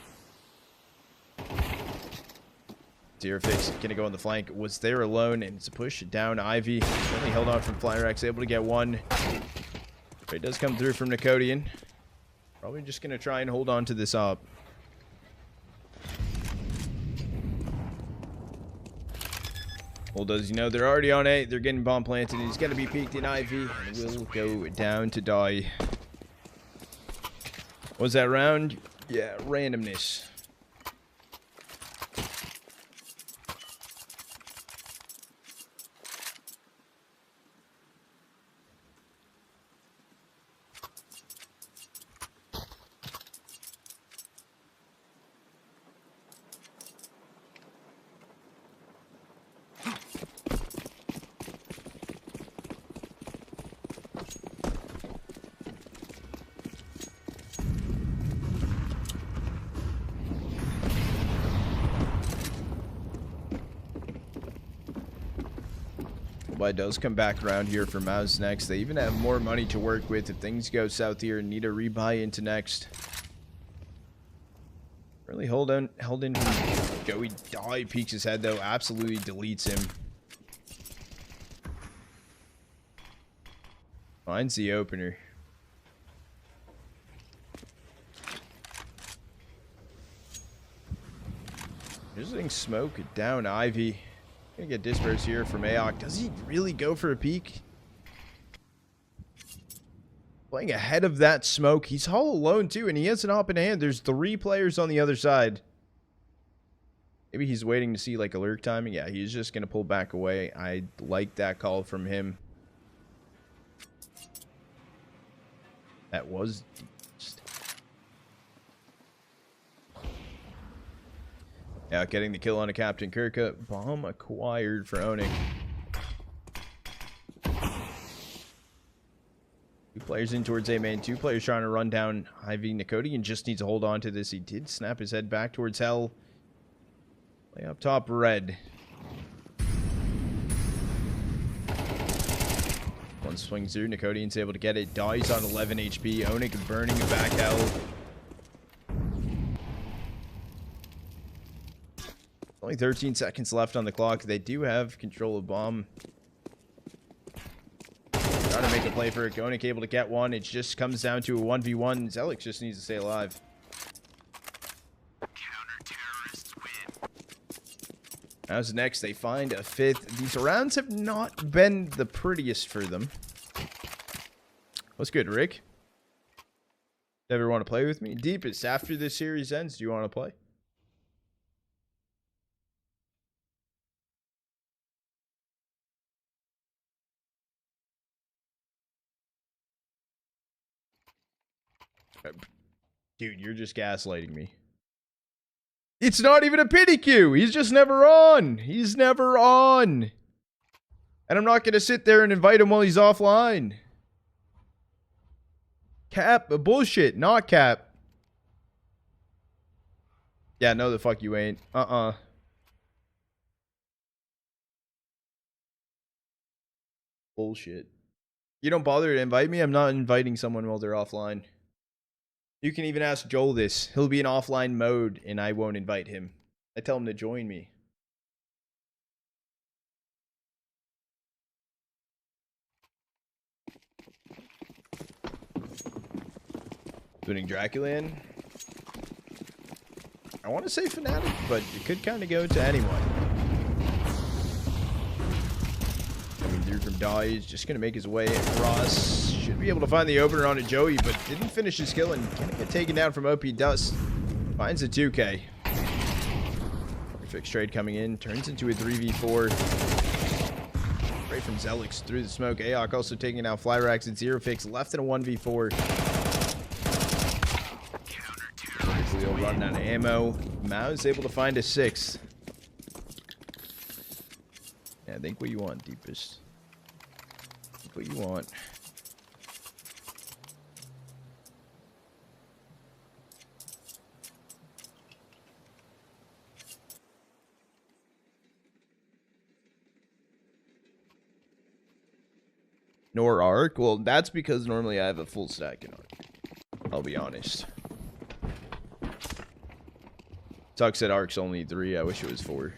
zeRRoFIX gonna go on the flank. Was there alone, and it's a push down Ivy. Certainly held on from Flierax, able to get one. But it does come through from Nikodeon. Probably just gonna try and hold on to this up. Well, does you know they're already on A. They're getting bomb planted. He's gonna be peeked in Ivy, and will go down to die. Was that round? Yeah, randomness. But does come back around here for MOUZ NXT. They even have more money to work with if things go south here and need a rebuy into next. Really held in from Joey. Dawy peeks his head though, absolutely deletes him. Finds the opener. Just letting smoke down Ivy. Gonna get dispersed here from Aok. Does he really go for a peek? Playing ahead of that smoke. He's all alone too, and he has an op in hand. There's 3 players on the other side. Maybe he's waiting to see like a lurk timing. Yeah, he's just gonna pull back away. I like that call from him. That was yeah, getting the kill on a Captain Kirka. Bomb acquired for onic. 2 players in towards A main. 2 players trying to run down Ivy. Nikodeon just needs to hold on to this. He did snap his head back towards Hell. Play up top red. One swings through. Nikodeon's able to get it. Dawy's on 11 HP. onic burning back Hell. Only 13 seconds left on the clock. They do have control of bomb. Trying to make a play for it. onic able to get one. It just comes down to a 1v1. xelex just needs to stay alive. Counter-terrorists win. MOUZ NXT, they find a 5th. These rounds have not been the prettiest for them. What's good, Rick? Ever want to play with me? Deepest, after this series ends, do you want to play? Dude, you're just gaslighting me. It's not even a pity queue. He's just never on. He's never on. And I'm not going to sit there and invite him while he's offline. Cap, bullshit, not cap. Yeah, no the fuck you ain't. Bullshit. You don't bother to invite me? I'm not inviting someone while they're offline. You can even ask Joel this. He'll be in offline mode and I won't invite him. I tell him to join me. Putting DraculaN. I want to say Fnatic, but it could kind of go to anyone. Coming through from Dawy. He's just going to make his way across. Should be able to find the opener on a Joey, but didn't finish his kill and can get taken down from opdust. Finds a 2K. Fix trade coming in. Turns into a 3v4. Right from xelex through the smoke. AOC also taking out Flierax and zeRRoFIX. Left in a 1v4. We'll run out of ammo. MOUZ able to find a 6. Yeah, I think what you want, deepest. Think what you want. Nor arc? Well, that's because normally I have a full stack in arc. I'll be honest. Tuck said arc's only 3. I wish it was 4.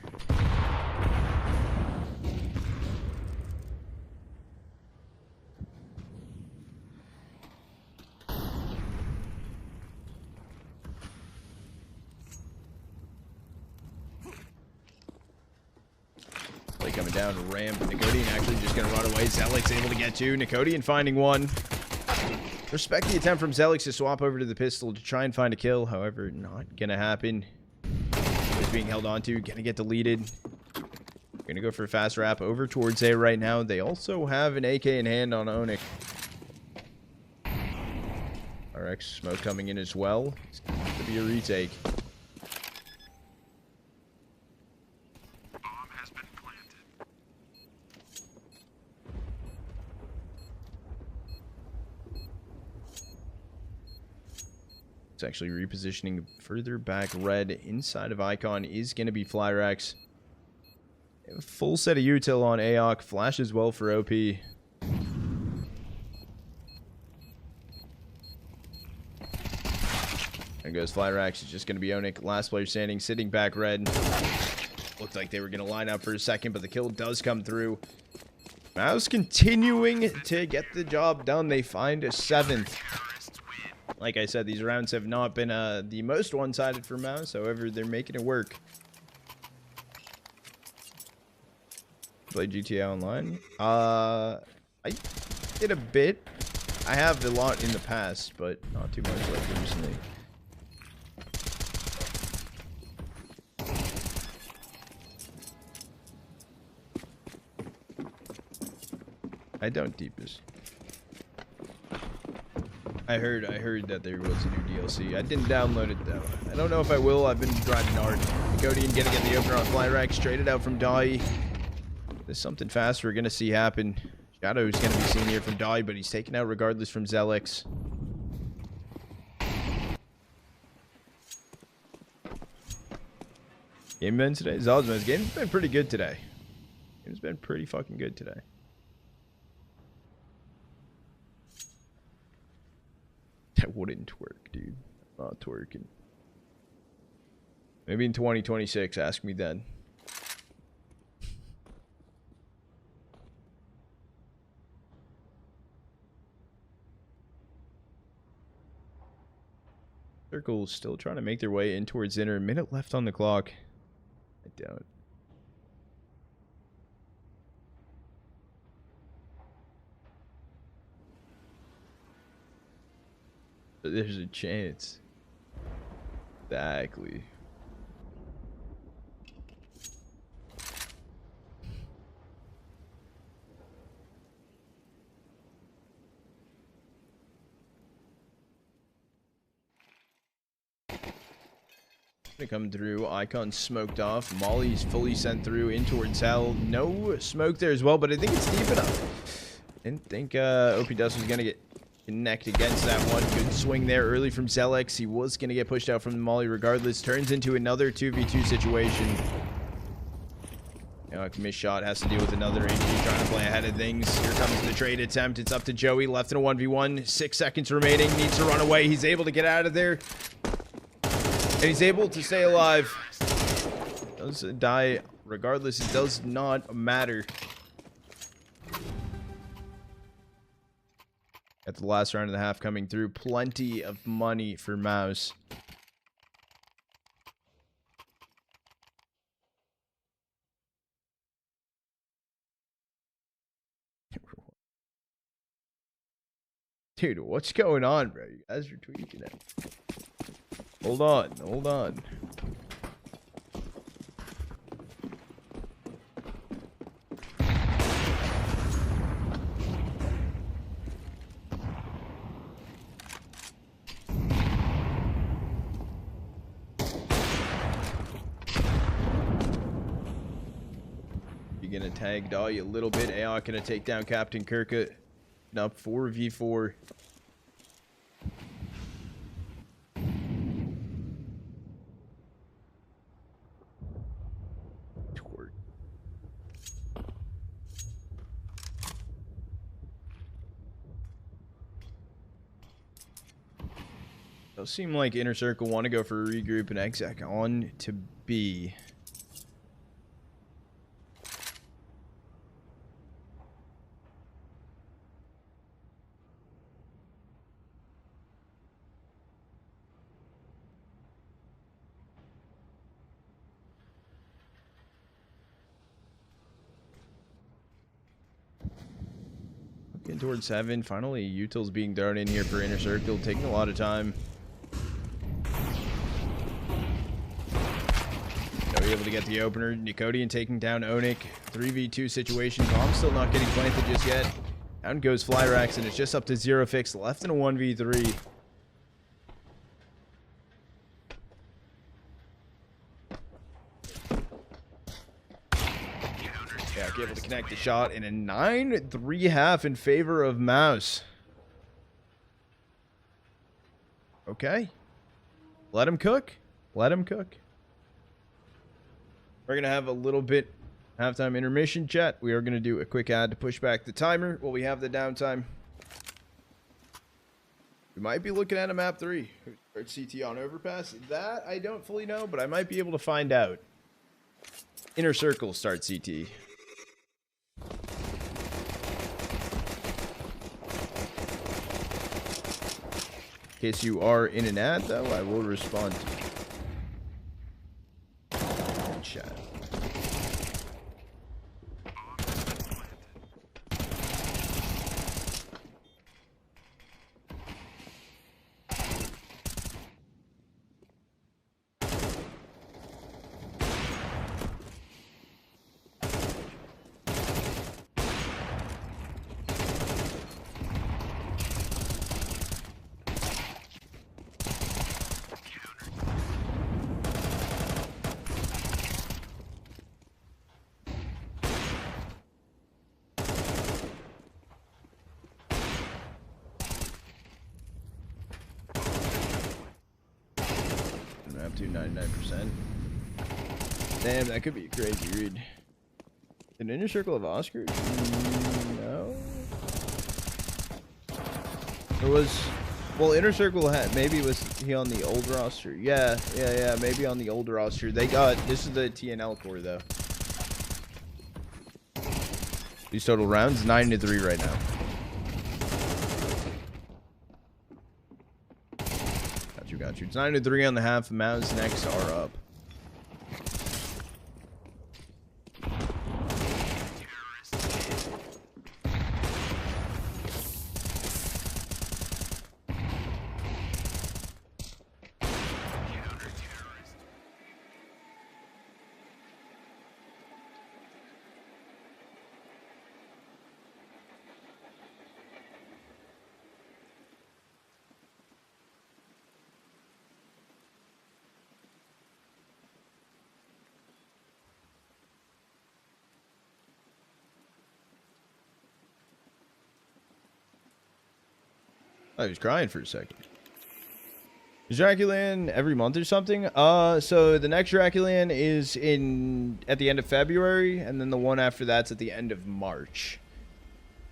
Play coming down to ramp. Nikodeon actually just going to run away. xelex able to get 2. Nikodeon finding 1. Respect the attempt from xelex to swap over to the pistol to try and find a kill. However, not going to happen. Being held onto, gonna get deleted. Gonna go for a fast wrap over towards A right now. They also have an AK in hand on onic. RX smoke coming in as well. It's going to be a retake. Bomb has been planted. It's actually repositioning further back. Red inside of Icon is going to be Flierax. A full set of util on AOC. Flash as well for OP. There goes Flierax. It's just going to be onic. Last player standing, sitting back. Red. Looked like they were going to line up for a second, but the kill does come through. MOUZ continuing to get the job done. They find a 7th. Like I said, these rounds have not been the most one-sided for MOUZ. However, they're making it work. Play GTA Online? I did a bit. I have a lot in the past, but not too much like recently. I don't deepest. I heard that there was a new DLC. I didn't download it though. I don't know if I will. I've been driving hard. Nikodeon gonna get the opener on Flierax. Traded out from Dawy. There's something fast we're gonna see happen. Shadow's gonna be seen here from Dawy, but he's taken out regardless from xelex. Game been today? Zosma's game's been pretty good today. Game's been pretty fucking good today. That wouldn't twerk, dude. Not twerking. Maybe in 2026, ask me then. Circle's still trying to make their way in towards inner. A minute left on the clock. I doubt. But there's a chance. Exactly. Gonna come through. Icon smoked off. Molly's fully sent through in towards hell. No smoke there as well, but I think it's deep enough. Didn't think opdust was gonna get connect against that one. Good swing there early from xelex. He was gonna get pushed out from the molly regardless. Turns into another 2v2 situation. Missed shot, has to deal with another injury, trying to play ahead of things. Here comes the trade attempt. It's up to Joey, left in a 1v1. 6 seconds remaining, needs to run away. He's able to get out of there. And he's able to stay alive. Does die regardless, it does not matter. At the last round and a half coming through. Plenty of money for MOUZ. Dude, what's going on, bro? You guys are tweaking it. Hold on, hold on. You're gonna tag Dawy a little bit. Aok gonna take down Captain Kirka. Up 4v4. Does seem like Inner Circle want to go for a regroup and exec on to B. Getting towards 7. Finally, util's being thrown in here for Inner Circle, taking a lot of time. Dawy able to get the opener. Nikodeon taking down onic. 3v2 situation. Bomb's still not getting planted just yet. Down goes Flierax, and it's just up to zeRRoFIX, left in a 1v3. Able to connect the shot in a 9-3 in favor of MOUZ. Okay. Let him cook. Let him cook. We're going to have a little bit halftime intermission, chat. We are going to do a quick ad to push back the timer while we have the downtime. We might be looking at a map 3. Or CT on Overpass. That I don't fully know, but I might be able to find out. Inner Circle start CT. In case you are in an ad, though, I will respond to you. Chat. Up to 99%. Damn, that could be a crazy read. An Inner Circle of Oscar? No. There was... Well, Inner Circle had... Maybe was he on the old roster? Yeah. Maybe on the old roster. They got... This is the TNL core, though. These total rounds, 9-3 right now. Got you. It's 9-3 on the half. MOUZ NXT are up. I was crying for a second. Is DraculaN every month or something? So the next DraculaN is at the end of February, and then the one after that's at the end of March.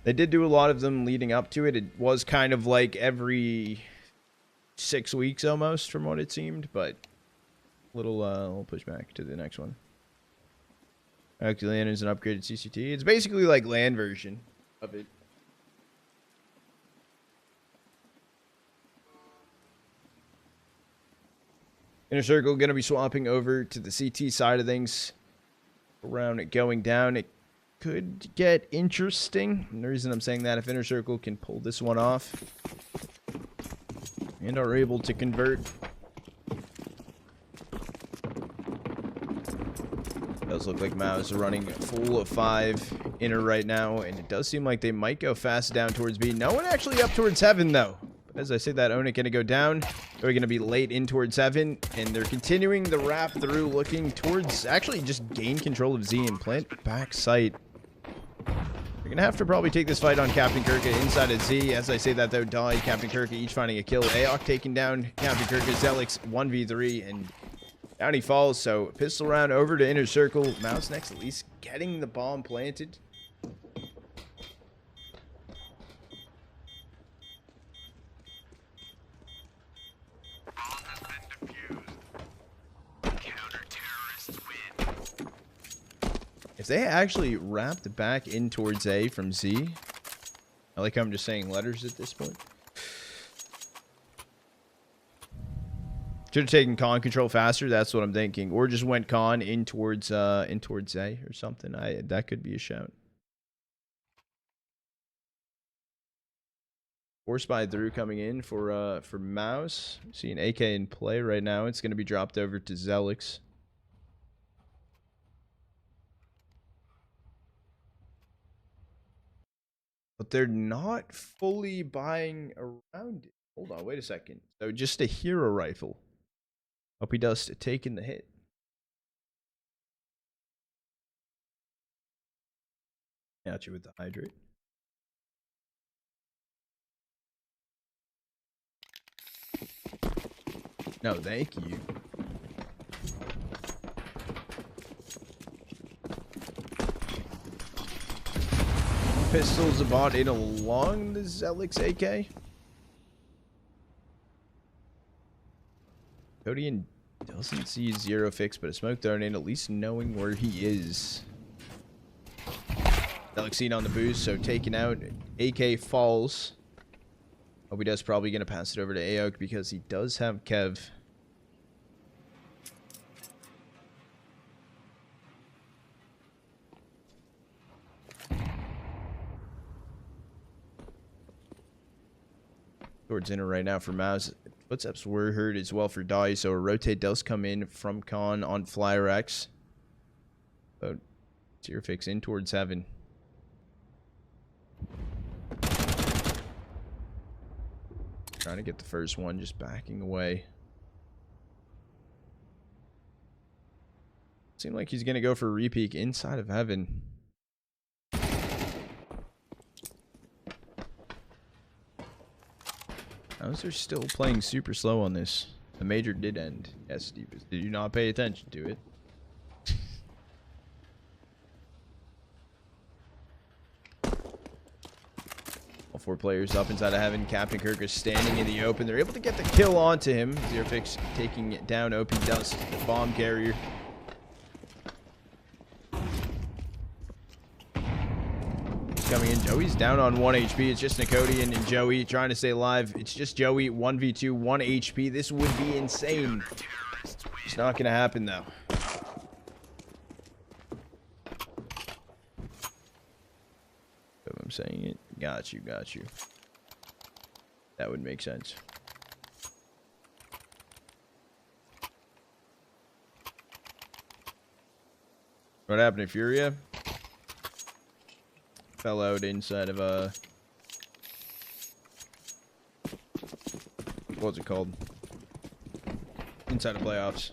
They did do a lot of them leading up to it. It was kind of like every 6 weeks almost, from what it seemed, but little pushback to the next one. DraculaN is an upgraded CCT. It's basically like LAN version of it. Inner Circle going to be swapping over to the CT side of things. Around it going down, it could get interesting. And the reason I'm saying that, if Inner Circle can pull this one off and are able to convert, does look like MOUZ are running full of 5 inner right now, and it does seem like they might go fast down towards B. No one actually up towards heaven though. As I said, that onic going to go down. They're going to be late in towards heaven, and they're continuing the wrap through, looking towards actually just gain control of Z and plant back sight. They're going to have to probably take this fight on Captain Kirka inside of Z. As I say that though, Dawy, Captain Kirka each finding a kill. Aok taking down Captain Kirka, xelex 1v3, and down he falls. So pistol round over to Inner Circle. MOUZ NXT at least getting the bomb planted. If they actually wrapped back in towards A from Z, I like how I'm just saying letters at this point. Should have taken con control faster. That's what I'm thinking, or just went con in towards A or something. That could be a shout. Force by through coming in for MOUZ. See an AK in play right now. It's going to be dropped over to xelex. But they're not fully buying around it. Hold on, wait a second. So just a hero rifle. Opdust taking the hit. Got you with the hydrate. No, thank you. Pistols bought in along the xelex AK. Nikodeon doesn't see zeRRoFIX, but a smoke thrown in, at least knowing where he is. xelex seen on the boost, so taken out. AK falls. Opdust probably going to pass it over to Aok because he does have Kev. Towards inner right now for MOUZ. Footsteps were heard as well for Dawy, so a rotate does come in from Con on Flierax. But zeRRoFIX in towards heaven. Trying to get the first one, just backing away. Seemed like he's going to go for a repeak inside of heaven. MOUZ are still playing super slow on this. The major did end. Yes, Deepest. Did you not pay attention to it? All 4 players up inside of heaven. Captain Kirk is standing in the open. They're able to get the kill onto him. zeRRoFIX taking it down. opdust, the bomb carrier. Coming in. Joey's down on 1 HP. It's just Nikodeon and Joey trying to stay alive. It's just Joey, 1v2, 1 HP. This would be insane. It's not going to happen, though. If I'm saying it. Got you, got you. That would make sense. What happened to Furia? Fell out inside of what's it called? Inside of playoffs.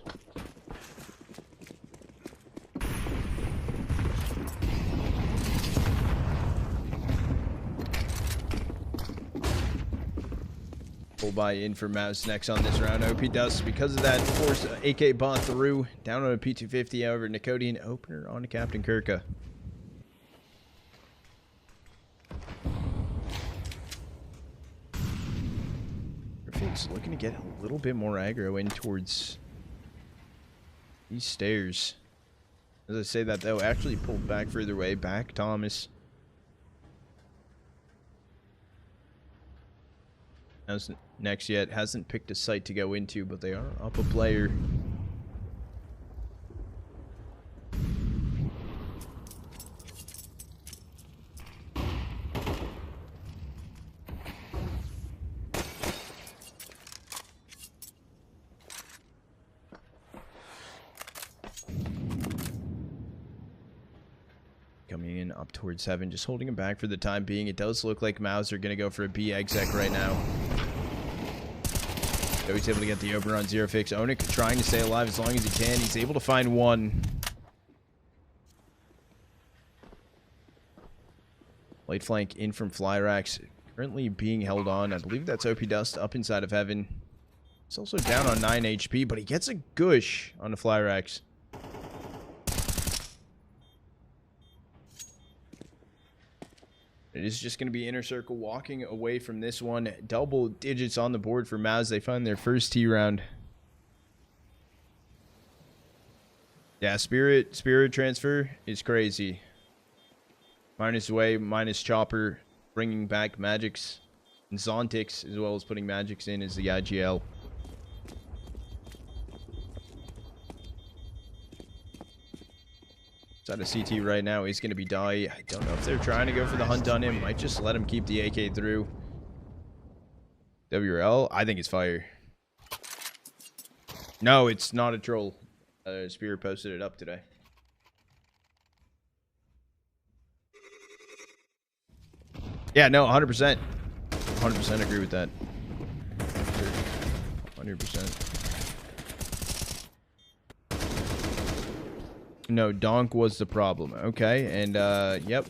Full buy in for MOUZ NXT on this round. opdust, because of that, forced AK bot through. Down on a P250, however, Nikodeon opener on to Captain Kirka. ZeRRoFIX looking to get a little bit more aggro in towards these stairs. As I say that, though, actually pulled back further away. Back Thomas. MOUZ NXT yet hasn't picked a site to go into, but they are up a player. Coming in up towards 7, just holding him back for the time being. It does look like MOUZ are going to go for a B exec right now. So he's able to get the opener on zeRRoFIX. onic trying to stay alive as long as he can. He's able to find one. Light flank in from Flierax. Currently being held on. I believe that's opdust up inside of heaven. He's also down on 9 HP, but he gets a gush on the Flierax. It is just going to be Inner Circle walking away from this one. Double digits on the board for MOUZ. They find their first T round. Yeah, Spirit transfer is crazy. Minus Way, minus Chopper, bringing back Magics and Zontix, as well as putting Magics in as the IGL. Out of CT right now, he's going to be Dawy. I don't know if they're trying to go for the hunt on him. Might just let him keep the AK through. WRL, I think it's fire. No, it's not a troll. Spirit posted it up today. Yeah, no, 100%. 100% agree with that. 100%. No, Donk was the problem. Okay, and yep.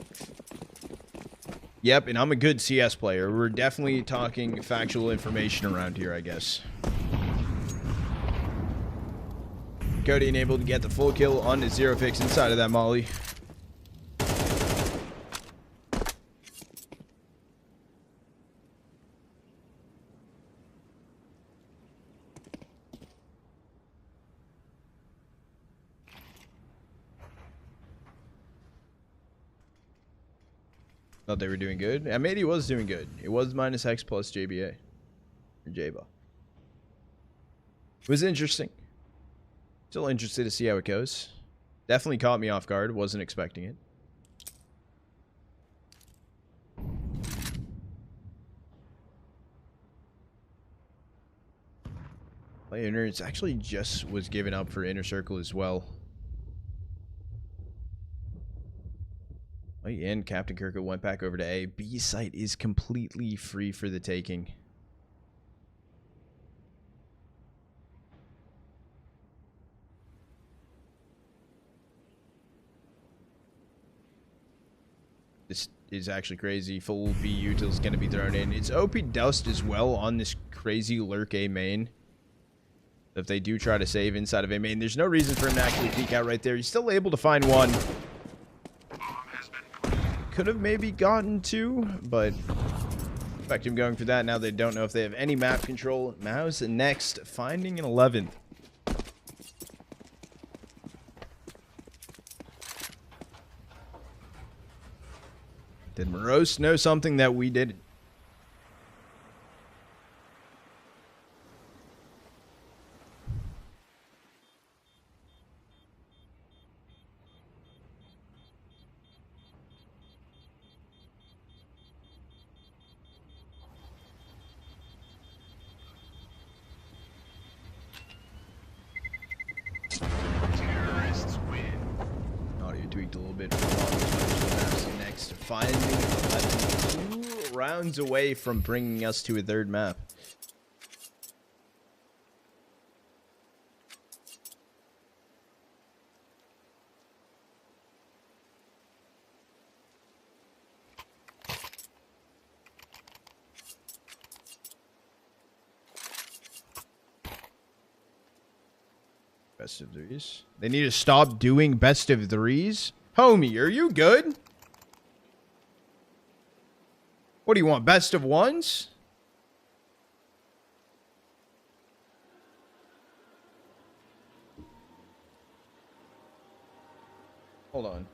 Yep, and I'm a good CS player. We're definitely talking factual information around here, I guess. Nikodeon able to get the full kill on the zeRRoFIX inside of that molly. Thought they were doing good. I mean, he was doing good. It was minus X plus JBA. Or JBA. It was interesting. Still interested to see how it goes. Definitely caught me off guard. Wasn't expecting it. Play Inners actually just was given up for Inner Circle as well. And Captain Kirka went back over to A. B site is completely free for the taking. This is actually crazy. Full B util is going to be thrown in. It's opdust as well on this crazy lurk A main. If they do try to save inside of A main, there's no reason for him to actually peek out right there. He's still able to find one. Could have maybe gotten 2, but expect him going for that. Now they don't know if they have any map control. MOUZ NXT finding an 11th. Did Morose know something that we didn't? Tweaked a little bit for next, finding 2 rounds away from bringing us to a 3rd map. Best of threes. They need to stop doing best of threes? Homie, are you good? What do you want, best of ones? Hold on.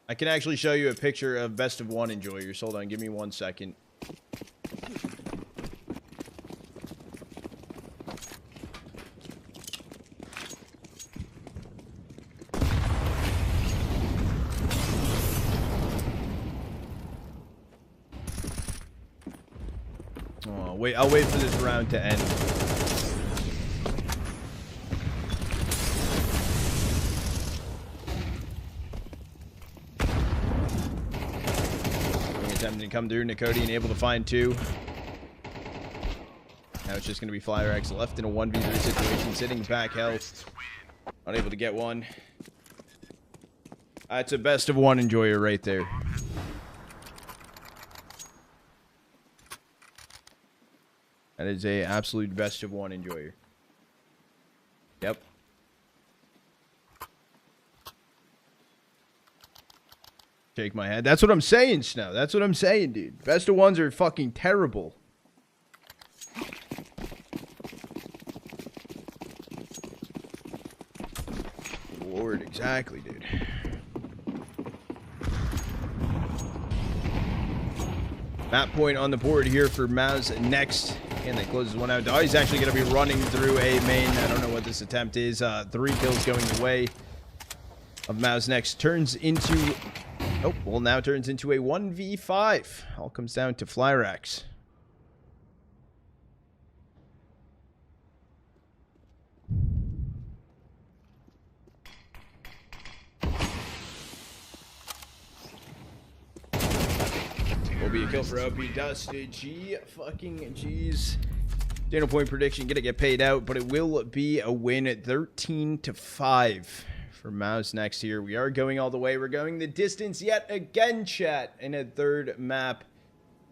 I can actually show you a picture of best of one enjoyers. Hold on, give me 1 second. Oh, wait, I'll wait for this round to end. Attempting to come through, Nikodeon able to find two. Now it's just going to be Flierax left in a 1v3 situation, sitting back health. Unable to get one. That's a best of one enjoyer right there. That is a absolute best of one enjoyer. Yep. Shake my head. That's what I'm saying, Snow. That's what I'm saying, dude. Best of ones are fucking terrible. Lord, exactly, dude. Map point on the board here for MOUZ NXT. And they closes one out. Dawy's actually going to be running through a main. I don't know what this attempt is. 3 kills going the way of MOUZ NXT. Turns into... Oh, well, now turns into a 1v5. All comes down to Flierax. Will be a kill for opdust. G fucking G's. Daniel point prediction, gonna get paid out, but it will be a win at 13-5. For MOUZ NXT here. We are going all the way. We're going the distance yet again, chat. In a third map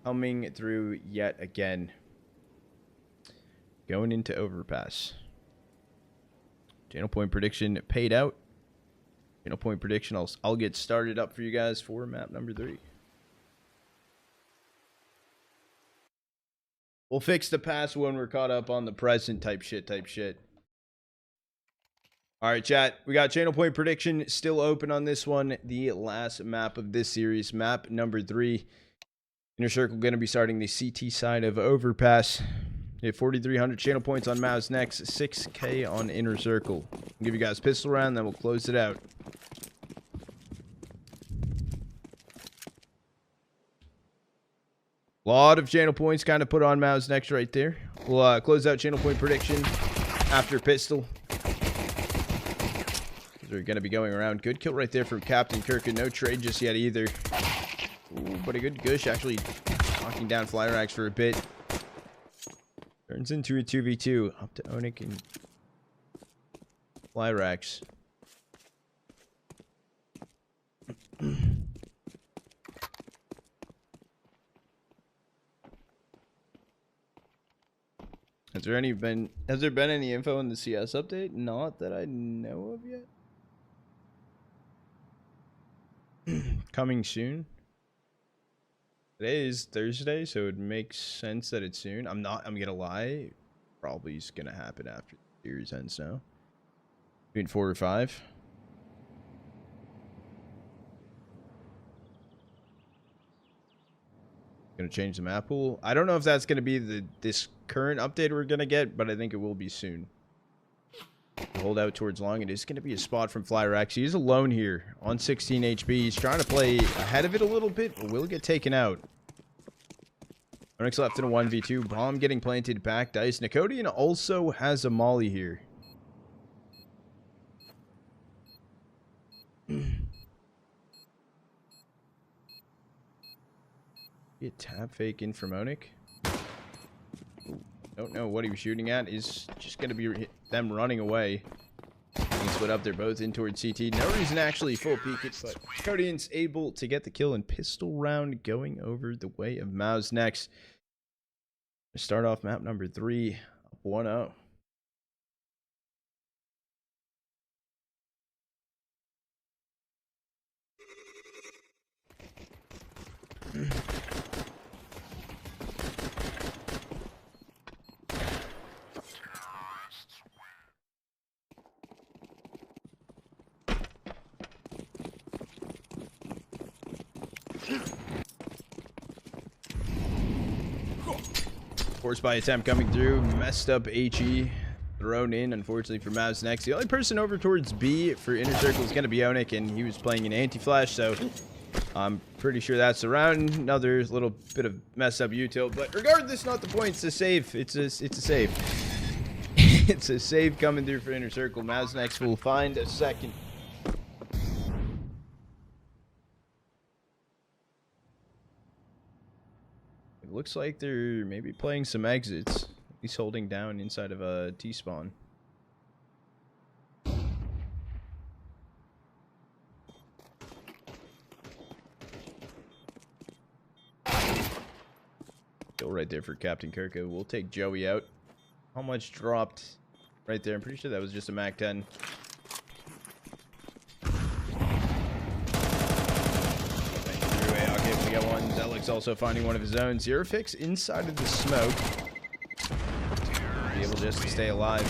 coming through yet again. Going into Overpass. Channel point prediction paid out. Channel point prediction. I'll get started up for you guys for map number 3. We'll fix the past when we're caught up on the present type shit. All right, chat. We got channel point prediction still open on this one. The last map of this series, map number 3. Inner Circle going to be starting the CT side of Overpass. We have 4,300 channel points on MOUZ NXT, 6K on Inner Circle. I'll give you guys a pistol round, then we'll close it out. A lot of channel points kind of put on MOUZ NXT right there. We'll close out channel point prediction after pistol. They're going to be going around. Good kill right there from Captain Kirkin. No trade just yet either. Ooh, but a good gush actually knocking down Flierax for a bit. Turns into a 2v2. Up to Onic and Flierax. Has there been any info in the CS update? Not that I know of yet. Coming soon. Today is Thursday, so it makes sense that it's soon. I'm gonna lie. Probably is gonna happen after the series ends now. Between 4 or 5. Gonna change the map pool. I don't know if that's gonna be this current update we're gonna get, but I think it will be soon. Hold out towards long. It is going to be a spot from Flierax. He's alone here on 16 HP. He's trying to play ahead of it a little bit, but will get taken out. Onyx left in a 1v2. Bomb getting planted back. Dice. Nikodeon also has a molly here. Be a tap fake in from Onic. Don't know what he was shooting at. Is just going to be them running away. He's split up. They're both in towards CT. No reason to actually full peek it, but Nikodeon's able to get the kill and pistol round going over the way of MOUZ NXT. Start off map number 3, up 1-0. Force by attempt coming through, messed up HE, thrown in, unfortunately, for MOUZ NXT. The only person over towards B for Inner Circle is going to be onic, and he was playing an anti-flash, so I'm pretty sure that's around. Another little bit of messed up util, but regardless, not the point. It's a save. It's a save. It's a save coming through for Inner Circle. MOUZ NXT will find a second. Looks like they're maybe playing some exits. He's holding down inside of a T-spawn. Kill right there for Captain Kirko. We'll take Joey out. How much dropped right there? I'm pretty sure that was just a Mac 10. We got one. xelex also finding one of his own. zeRRoFIX inside of the smoke. Be able just to stay alive.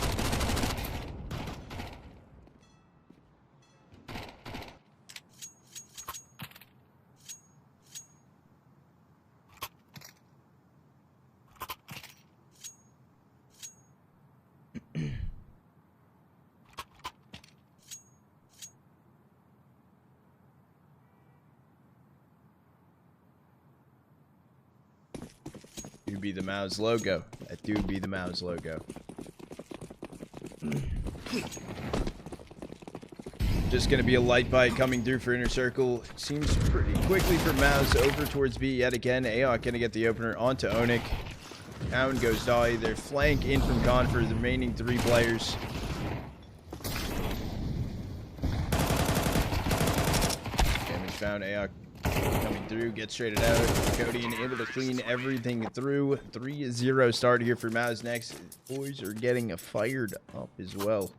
Be the MOUZ logo. That do be the MOUZ logo. Just gonna be a light bite coming through for Inner Circle. Seems pretty quickly for MOUZ over towards B yet again. AOC gonna get the opener onto onic. Down goes Dawy. Their flank in from Con for the remaining 3 players. Damage found. AOC coming through, gets traded out. Nikodeon able to clean everything through. 3-0 start here for MOUZ NXT. Boys are getting fired up as well.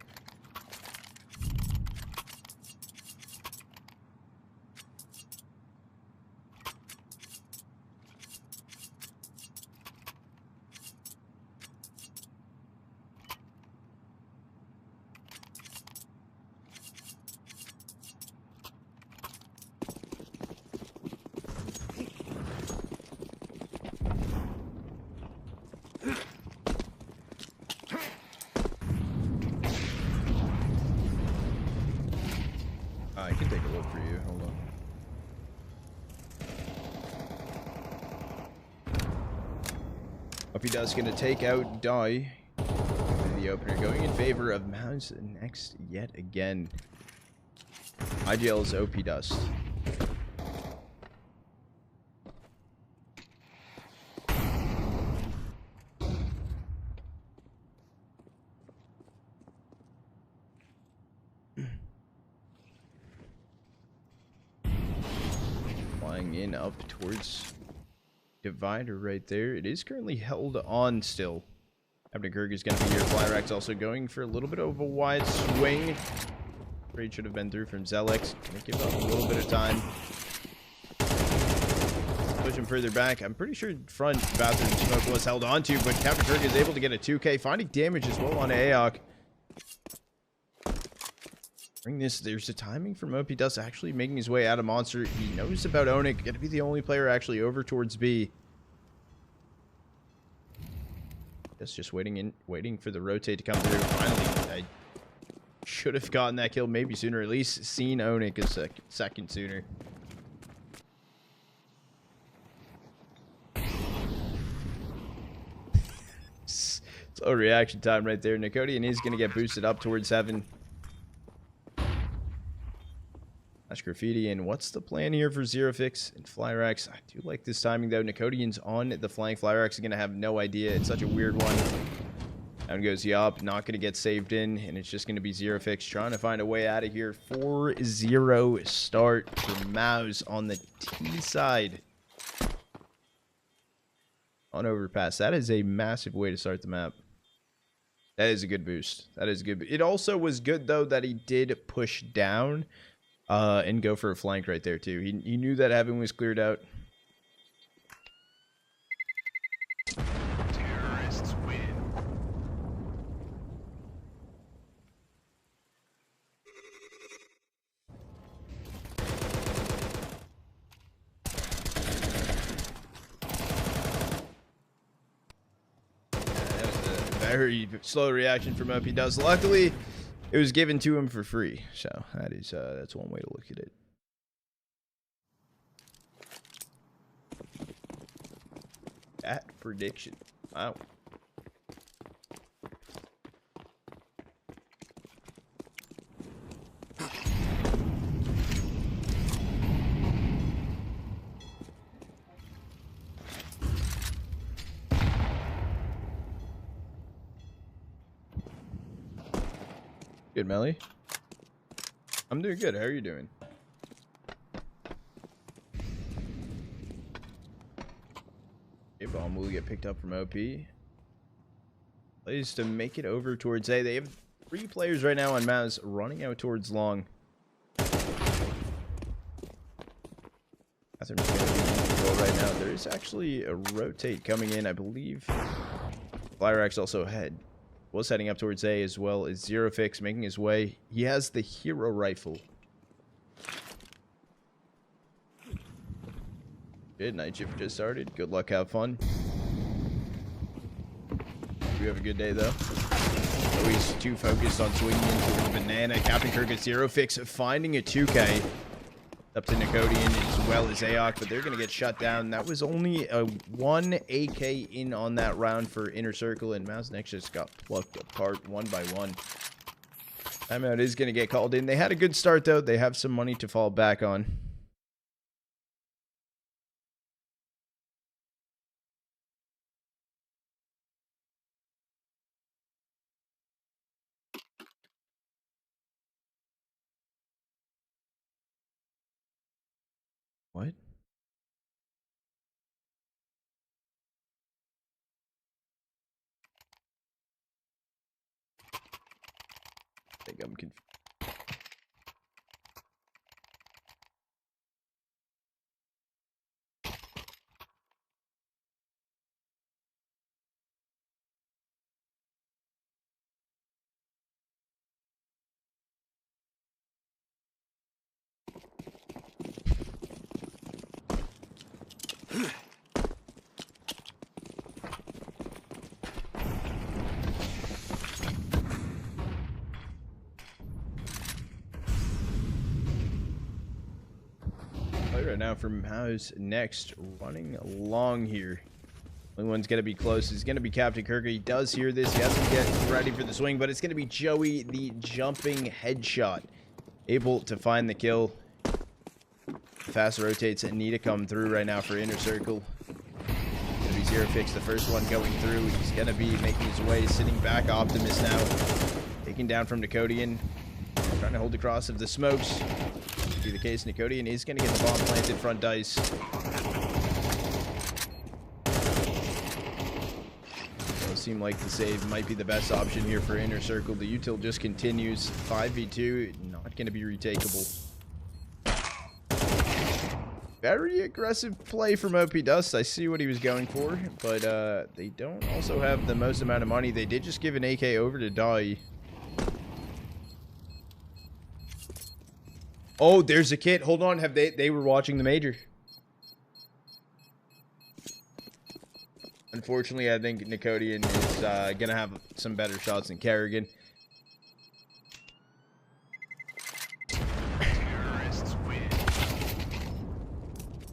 I can take a look for you. Hold on. opdust going to take out Dawy. The opener going in favor of MOUZ NXT yet again. IGL's opdust. In up towards divider right there. It is currently held on still. Captain Kirk is going to be here. Flierax also going for a little bit of a wide swing. Trade should have been through from xelex. Gonna give up a little bit of time. Push him further back. I'm pretty sure front bathroom smoke was held onto, but Captain Kirk is able to get a 2K, finding damage as well on AOC. Bring this. There's a timing from opdust actually making his way out of monster. He knows about onic. Gonna be the only player actually over towards B. Just waiting for the rotate to come through. Finally, I should have gotten that kill maybe sooner. At least seen onic a second sooner. Slow reaction time right there. Nikodeon is gonna get boosted up towards 7. Graffiti, and what's the plan here for zeRRoFIX and Flierax? I do like this timing though. Nikodeon's on the flank. Flierax is gonna have no idea. It's such a weird one. Down goes Yop, not going to get saved in, and it's just going to be zeRRoFIX trying to find a way out of here. 4-0 start for MOUZ on the T side. On Overpass. That is a massive way to start the map. That is a good boost. That is good. It also was good, though, that he did push down and go for a flank right there, too. He knew that heaven was cleared out. Terrorists win. That was a very slow reaction from opdust. Luckily, it was given to him for free. So that's one way to look at it. That prediction. Wow. Good, Melly. I'm doing good. How are you doing? Okay, bomb will get picked up from OP. Plays to make it over towards A. They have 3 players right now on MOUZ running out towards long. Bathroom's gonna be in control right now. There is actually a rotate coming in, I believe. Flierax also was heading up towards A, as well as zeRRoFIX making his way. He has the hero rifle. Good, night shift just started. Good luck, have fun. You have a good day, though. Always too focused on swinging into the banana. Captain Kirk at zeRRoFIX finding a 2K. Up to Nikodeon as well as AOC, but they're going to get shut down. That was only a 1 AK in on that round for Inner Circle, and MOUZ NXT just got plucked apart one by one. Timeout is going to get called in. They had a good start, though. They have some money to fall back on. What? I think I'm confused. Right now from MOUZ NXT running along here. Only one's gonna be close is gonna be Captain Kirk. He does hear this. He has to get ready for the swing, but it's gonna be Joey, the jumping headshot, able to find the kill. Fast rotates and need to come through right now for Inner Circle. Gonna be zeRRoFIX, the first one going through. He's gonna be making his way, sitting back. Optimus now taking down from Nikodeon, trying to hold the cross of the smokes. Be the case. Nikodeon is going to get the bomb planted front dice. Does seem like the save might be the best option here for Inner Circle. The util just continues. 5v2, not going to be retakeable. Very aggressive play from opdust. I see what he was going for, but they don't also have the most amount of money. They did just give an AK over to Dawy. Oh, there's a kid. Hold on. Have they were watching the major. Unfortunately, I think Nikodeon is going to have some better shots than Kerrigan. Terrorists win.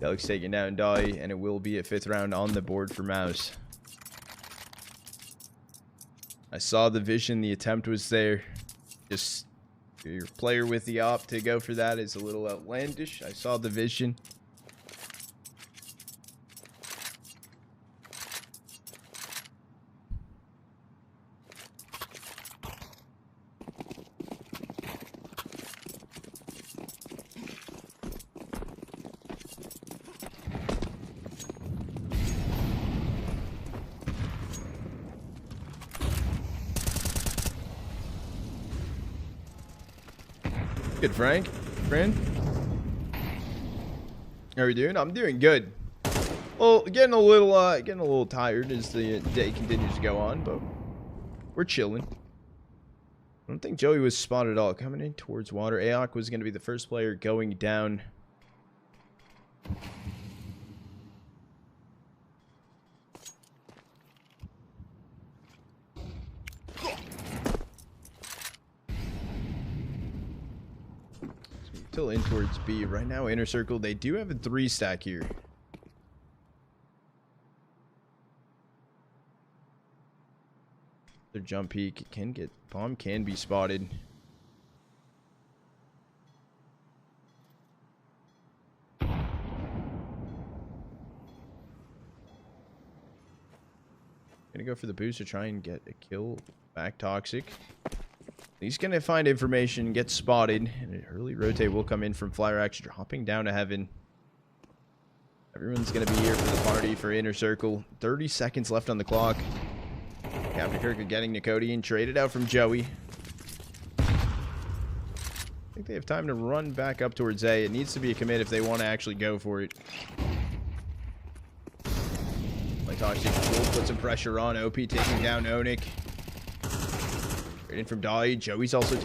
xelex taking down Dawy, and it will be a 5th round on the board for MOUZ. I saw the vision. The attempt was there. Just your player with the op to go for that is a little outlandish. I saw the vision. Good, Frank. Friend. How are you doing? I'm doing good. Well, getting a little tired as the day continues to go on, but we're chilling. I don't think Joey was spotted at all. Coming in towards water. Aok was going to be the first player going down. Still in towards B. Right now, inner circle. They do have a 3-stack here. Their jump peak can get bomb can be spotted. Gonna go for the boost to try and get a kill. Back toxic. He's gonna find information, get spotted, and an early rotate will come in from Flierax, dropping down to heaven. Everyone's gonna be here for the party for inner circle. 30 seconds left on the clock. Captain Kirk getting Nikodeon, traded out from Joey. I think they have time to run back up towards A. It needs to be a commit if they want to actually go for it. Like Toxic will put some pressure on. OP taking down onic. Right in from Dawy. Joey's also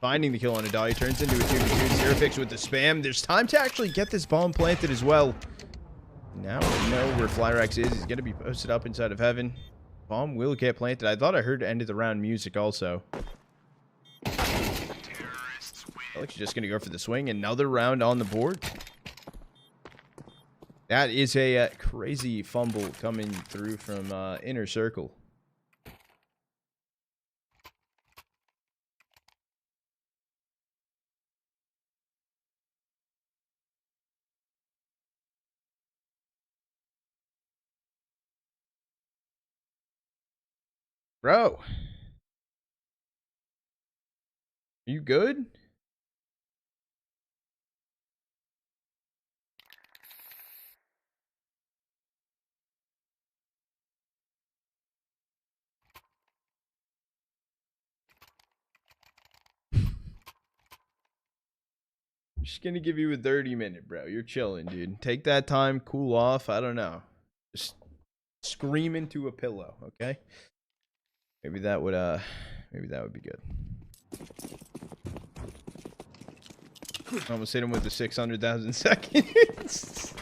finding the kill on a Dawy. Turns into a 2v2. zeRRoFIX with the spam. There's time to actually get this bomb planted as well. Now we know where Flierax is. He's going to be posted up inside of heaven. Bomb will get planted. I thought I heard end of the round music also. Alex just going to go for the swing. Another round on the board. That is a crazy fumble coming through from inner circle. Bro. You good? I'm just gonna give you a 30-minute, bro. You're chilling, dude. Take that time, cool off. I don't know. Just scream into a pillow, okay? Maybe that would be good. Almost hit him with the 600,000 seconds.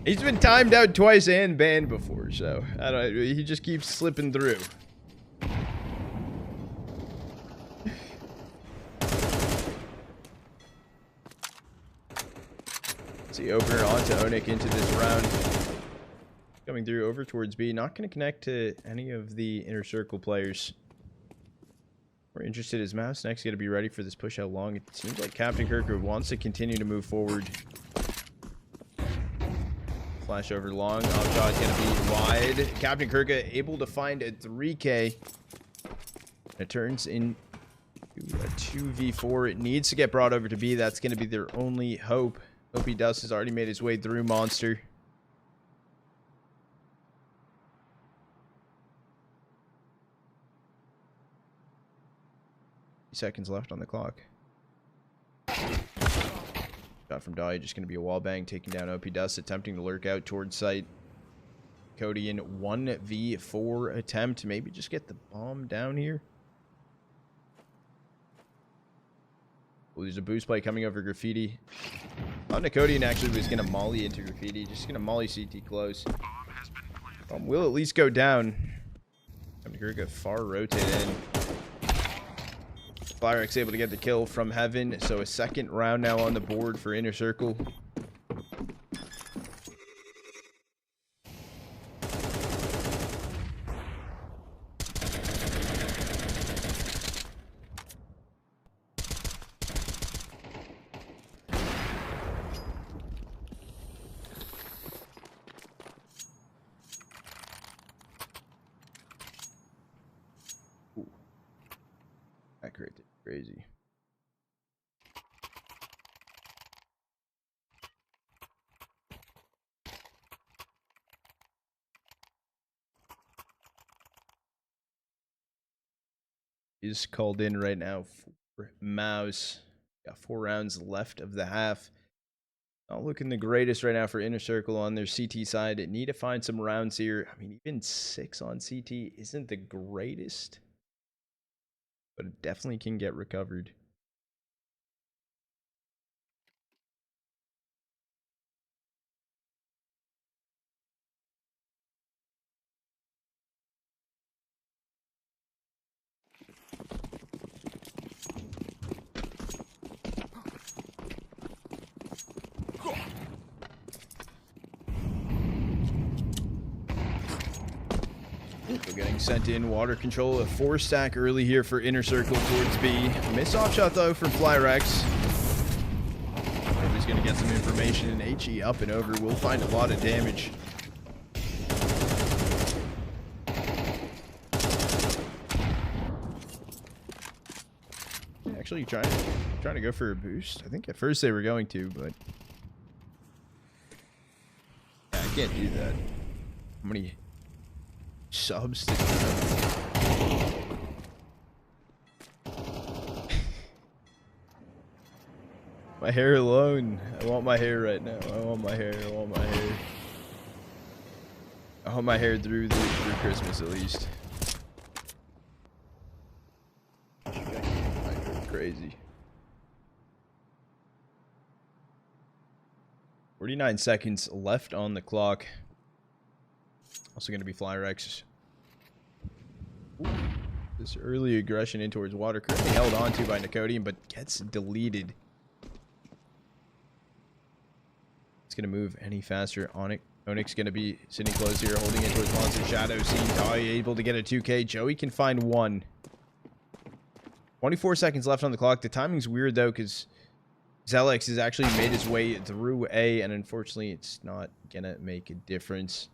He's been timed out twice and banned before, so I don't. He just keeps slipping through. See opener onto onic into this round. Coming through over towards B. Not going to connect to any of the inner circle players. We're interested. Is MOUZ NXT going to be ready for this push? How long? It seems like Captain Kirk wants to continue to move forward. Flash over long. Offshot is going to be wide. Captain Kirk able to find a 3K. It turns into a 2v4. It needs to get brought over to B. That's going to be their only hope. opdust has already made his way through Monster. Seconds left on the clock. Shot from Dawy, just going to be a wall bang, taking down opdust, attempting to lurk out towards site. Nikodeon 1v4 attempt, maybe just get the bomb down here. Oh, there's a boost play coming over graffiti. Nikodeon actually was going to molly into graffiti, just going to molly CT close. Bomb will at least go down. I'm going to go far rotate in. Flierax able to get the kill from heaven, so a second round now on the board for inner circle. Ooh. That created crazy. is called in right now for MOUZ. Got 4 rounds left of the half. Not looking the greatest right now for Inner Circle on their CT side. They need to find some rounds here. I mean, even 6 on CT isn't the greatest, but it definitely can get recovered. So getting sent in, water control, a 4-stack early here for Inner Circle towards B. Miss off shot though from Flierax. He's gonna get some information, and HE up and over will find a lot of damage. Actually trying to go for a boost. I think at first they were going to, but yeah, I can't do that. How many subs did you have? My hair alone. I want my hair right now. I want my hair. I want my hair. I want my hair through Christmas at least. Crazy. 49 seconds left on the clock. Also going to be Flierax. This early aggression in towards water currently held onto by Nikodeon, but gets deleted. It's going to move any faster. Onic's going to be sitting close here, holding it towards Monster Shadow. Seeing Dawy able to get a 2K. Joey can find 1. 24 seconds left on the clock. The timing's weird, though, because xelex has actually made his way through A, and unfortunately, it's not going to make a difference.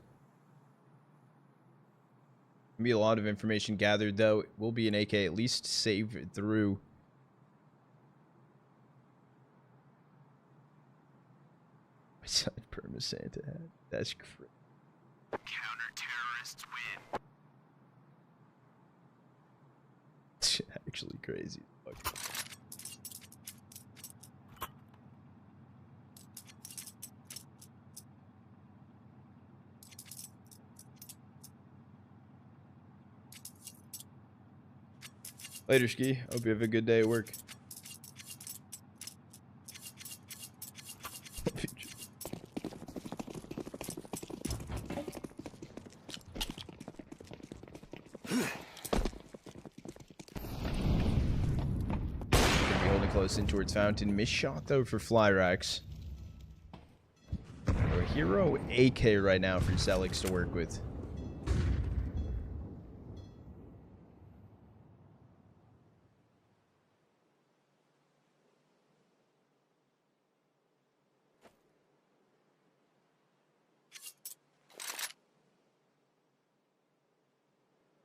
Gonna be a lot of information gathered, though. It will be an AK at least saved through. Besides Perma Santa hat. That's crazy. Counter-terrorists win. It's actually crazy. Fuck. Later, Ski. Hope you have a good day at work. Holding close in towards Fountain. Missed shot though for Flierax. A hero AK right now for xelex to work with.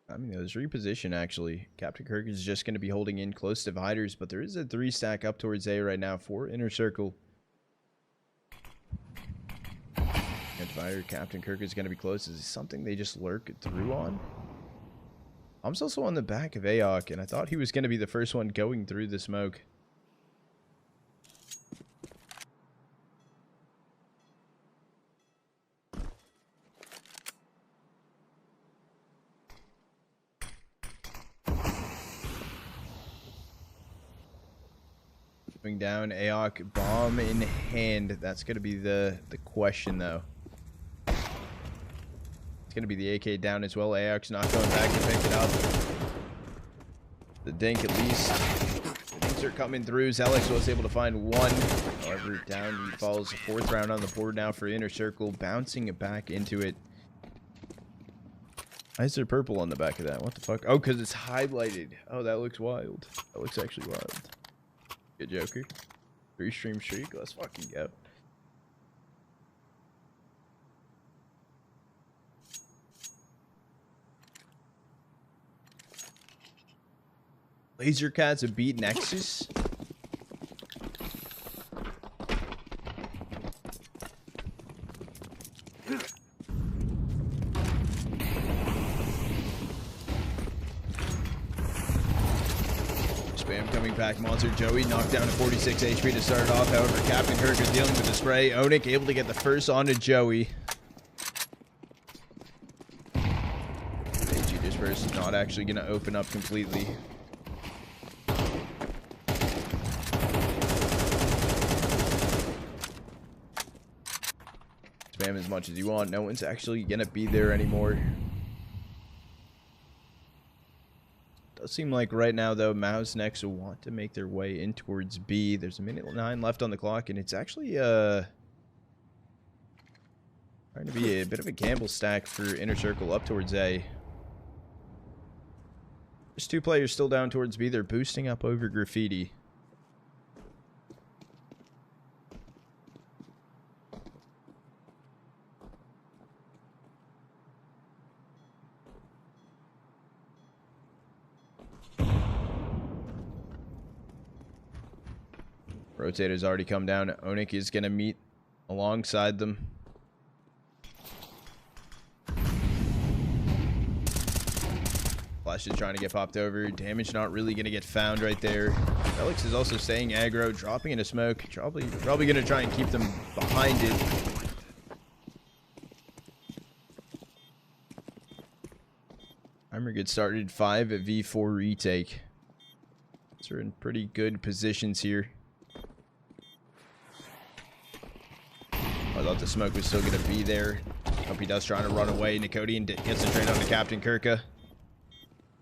I mean, there's reposition actually. Captain Kirk is just going to be holding in close dividers, but there is a 3-stack up towards A right now for Inner Circle. And divider, Captain Kirk is going to be close. Is something they just lurk through on? I'm also on the back of AOC, and I thought he was going to be the first one going through the smoke. Down, AOC, bomb in hand. That's going to be the question, though. It's going to be the AK down as well. AOC's not going back to pick it up. The dink, at least. The dinks are coming through. xelex was able to find 1. However, down he falls. 4th round on the board now for Inner Circle. Bouncing it back into it. Why is there purple on the back of that? What the fuck? Oh, because it's highlighted. Oh, that looks wild. That looks actually wild. Good Joker. 3-stream streak. Let's fucking go. Laser Cats have beat Nexus. coming back. Monster Joey knocked down to 46 HP to start off. However, Captain Kirk is dealing with the spray. Onic able to get the first onto Joey. AG Disperse is not actually going to open up completely. Spam as much as you want. No one's actually going to be there anymore. Does seem like right now, though, MOUZ NXT will want to make their way in towards B. There's a minute 9 left on the clock, and it's actually trying to be a bit of a gamble stack for Inner Circle up towards A. There's 2 players still down towards B. They're boosting up over Graffiti. Rotator's already come down. Onic is going to meet alongside them. Flash is trying to get popped over. Damage not really going to get found right there. xelex is also staying aggro, dropping into smoke. Probably going to try and keep them behind it. Timer gets started 5 at V4 retake. So we're in pretty good positions here. I thought the smoke was still going to be there. opdust trying to run away. Nikodeon gets the trade on to Captain Kirka.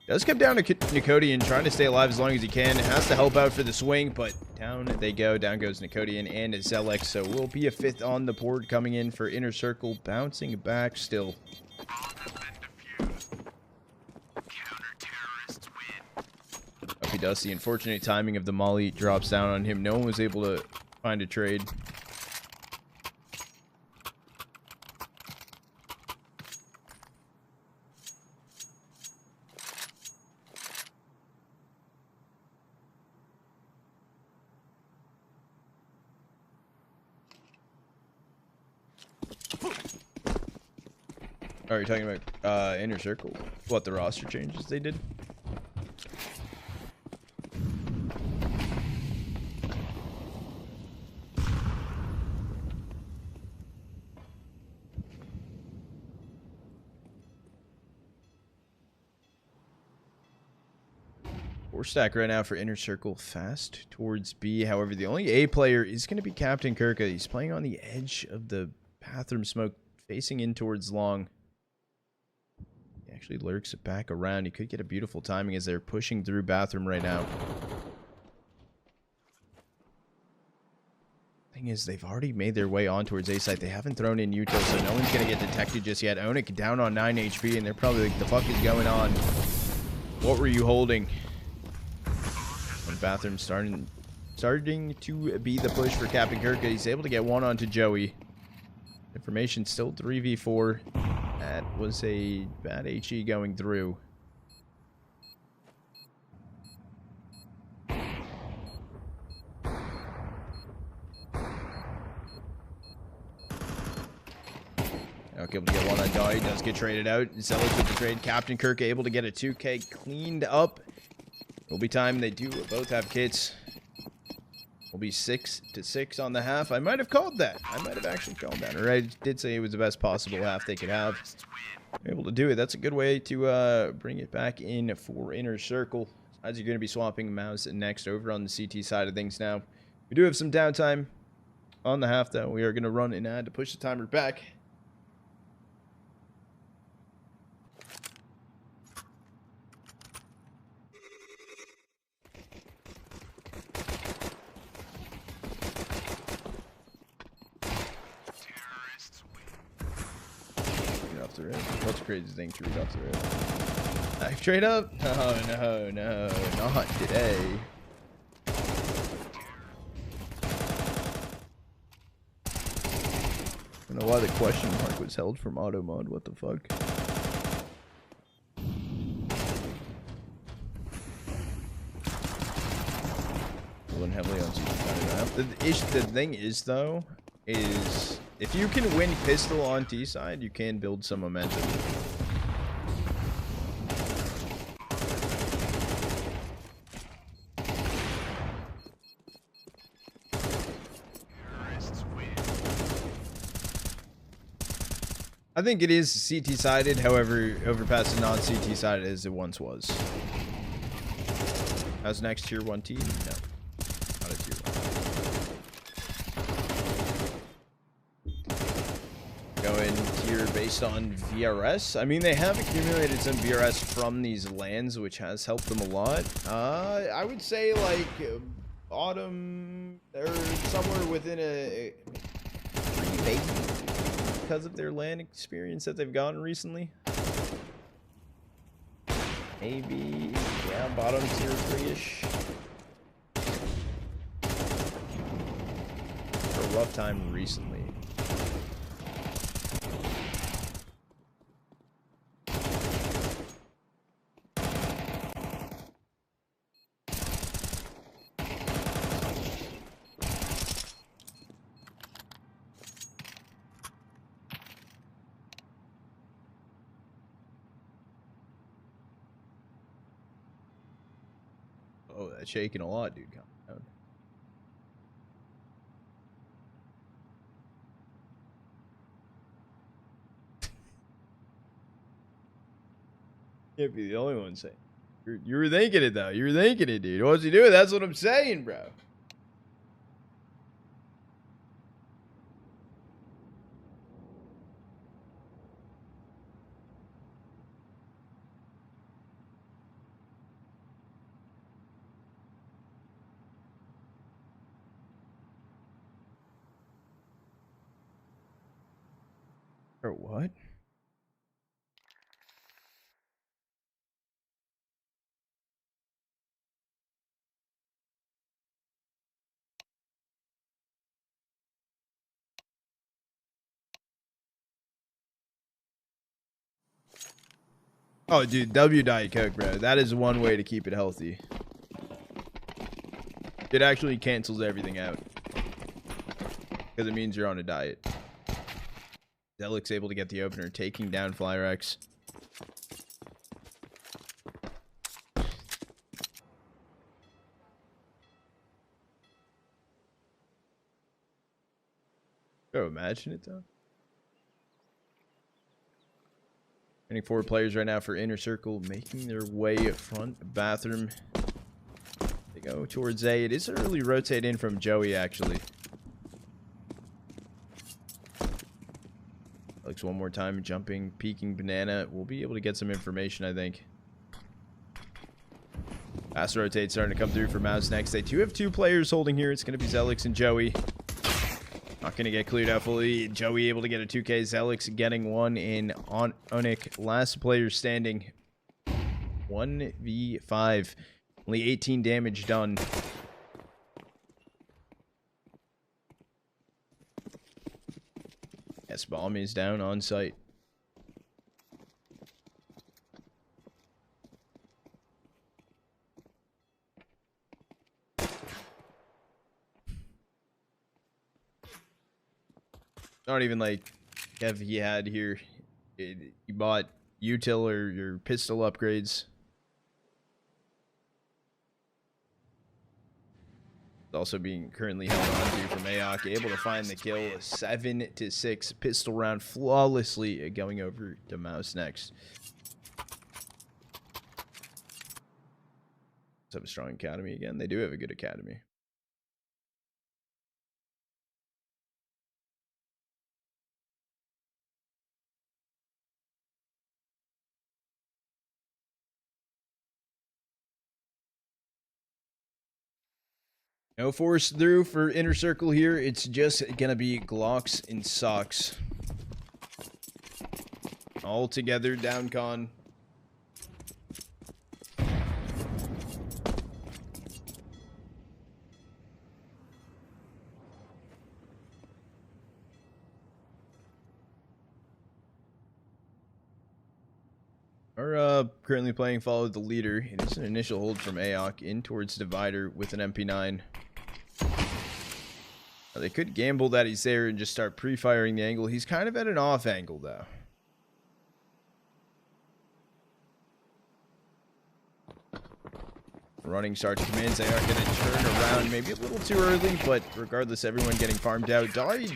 Does come down to Nikodeon, trying to stay alive as long as he can. Has to help out for the swing, but down they go. Down goes Nikodeon and xelex. So will be a 5th on the board coming in for Inner Circle. Bouncing back still. opdust, the unfortunate timing of the molly drops down on him. No one was able to find a trade. Oh, you're talking about Inner Circle? What, the roster changes they did? Four stack right now for Inner Circle, fast towards B. However, the only A player is going to be Captain Kirka. He's playing on the edge of the bathroom smoke, facing in towards long. Actually lurks it back around. He could get a beautiful timing as they're pushing through bathroom right now. Thing is, they've already made their way on towards A site. They haven't thrown in util, so no one's gonna get detected just yet. Onic down on 9 HP, and they're probably like, the fuck is going on? What were you holding? And bathroom starting to be the push for Captain Kirka. He's able to get one onto Joey. Information still 3v4. That was a bad HE going through. Okay, able to get one on Dawy. Does get traded out. xelex with the trade. Captain Kirk able to get a 2K cleaned up. Will be time. They do both have kits. Will be 6-6 on the half. I might have called that. I might have actually called that. Or I did say it was the best possible half they could have. They're able to do it. That's a good way to bring it back in for Inner Circle. As you're going to be swapping MOUZ NXT over on the CT side of things now. We do have some downtime on the half, though. We are going to run an ad to push the timer back. What's the craziest thing to read off the rail? I trade up? No, not today. I don't know why the question mark was held from auto mod. What the fuck? Rolling heavily on the thing is, though, is if you can win pistol on T side, you can build some momentum. I think it is CT sided. However, Overpass is not CT sided as it once was. How's next tier 1 team? No, not a tier 1. Going tier based on VRS. I mean, they have accumulated some VRS from these lands, which has helped them a lot. I would say like autumn or somewhere within a 3 maybe, because of their land experience that they've gotten recently. Maybe, yeah, bottom tier 3-ish. For a rough time recently. Oh, that's shaking a lot, dude. Calm down. Can't be the only one saying. You were thinking it, though. You were thinking it, dude. What's he doing? That's what I'm saying, bro. Or what? Oh, dude, W Diet Coke, bro. That is one way to keep it healthy. It actually cancels everything out. Because it means you're on a diet. xelex able to get the opener, taking down Flierax. Oh, imagine it, though. Running 4 players right now for Inner Circle, making their way front bathroom. They go towards A. It is an early rotate in from Joey, actually. Looks one more time, jumping, peeking banana. We'll be able to get some information, I think. Fast rotate starting to come through for MOUZ NXT. They do have 2 players holding here. It's going to be xelex and Joey. Not going to get cleared out fully. Joey able to get a 2K. xelex getting one in on onic. Last player standing. 1v5. Only 18 damage done. Yes, bomb is down on site. Not even like Kev he had here. He bought util or your pistol upgrades. Also being currently held on to from Aok, able to find the kill. 7-6 pistol round flawlessly going over to MOUZ NXT. Let's have a strong academy again. They do have a good academy. No force through for Inner Circle here. It's just gonna be Glocks and socks. All together, down con. Are currently playing Follow the Leader. It is an initial hold from Aok in towards Divider with an MP9. They could gamble that he's there and just start pre-firing the angle. He's kind of at an off angle, though. Running starts to come in. They are going to turn around maybe a little too early, but regardless, everyone getting farmed out. Dawy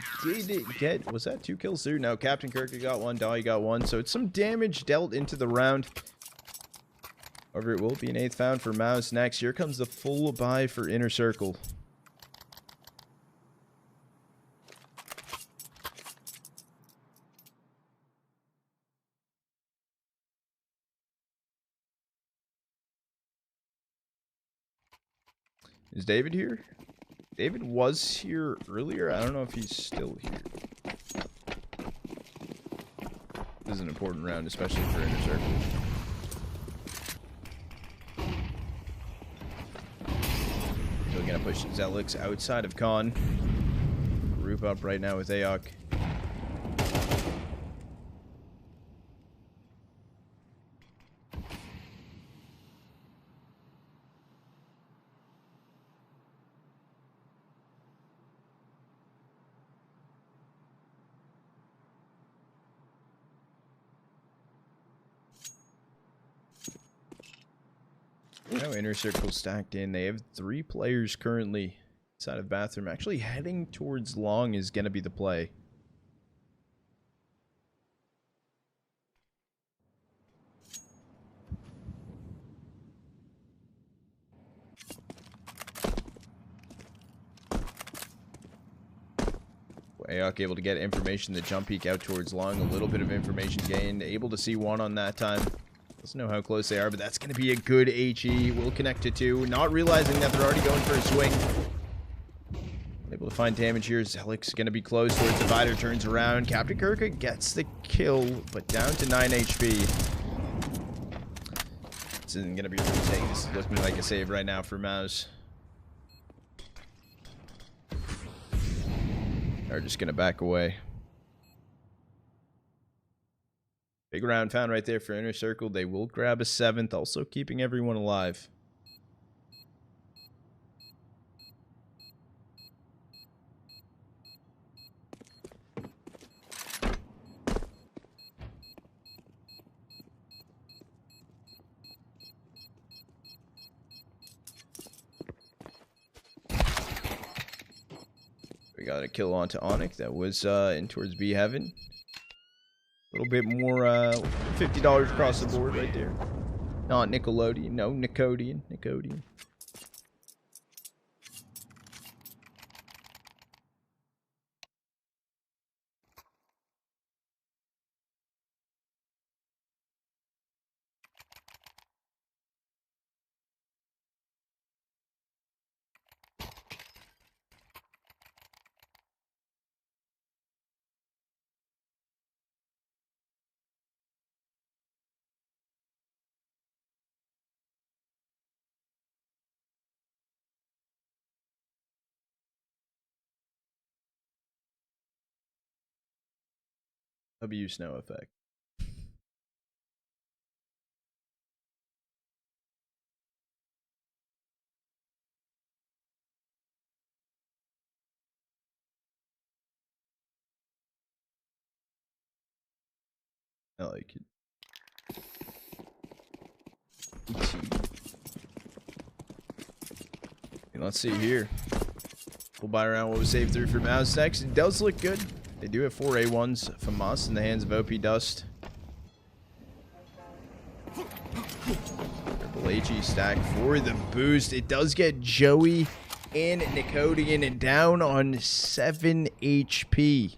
did get, was that 2 kills through? No, Captain Kirk got 1, Dawy got 1, so it's some damage dealt into the round. However, it will be an 8th found for MOUZ NXT. Here comes the full buy for Inner Circle. Is David here? David was here earlier. I don't know if he's still here. This is an important round, especially for Inner Circle. Still gonna push xelex outside of Con. Group up right now with Aok. Now Inner Circle stacked in. They have 3 players currently inside of bathroom. Actually heading towards long is going to be the play. Aok able to get information, the jump peek out towards long. A little bit of information gained. Able to see 1 on that time. Doesn't know how close they are, but that's going to be a good HE. Will connect to 2. Not realizing that they're already going for a swing. Able to find damage here. xelex going to be close towards Divider. Turns around. Captain Kirka gets the kill, but down to 9 HP. This isn't going to be a retake. This is looking like a save right now for MOUZ. They're just going to back away. Big round found right there for Inner Circle. They will grab a 7th, also keeping everyone alive. We got a kill onto Onic. That was in towards B Heaven. A little bit more, $50 across the board right there. Not Nickelodeon, no, Nikodeon. Nikodeon. W snow effect. I like it. And let's see here. We'll buy around what was saved through for MOUZ NXT. It does look good. They do have 4 A1s. FAMAS in the hands of opdust. Triple HE stack for the boost. It does get Joey and Nikodeon down on 7 HP.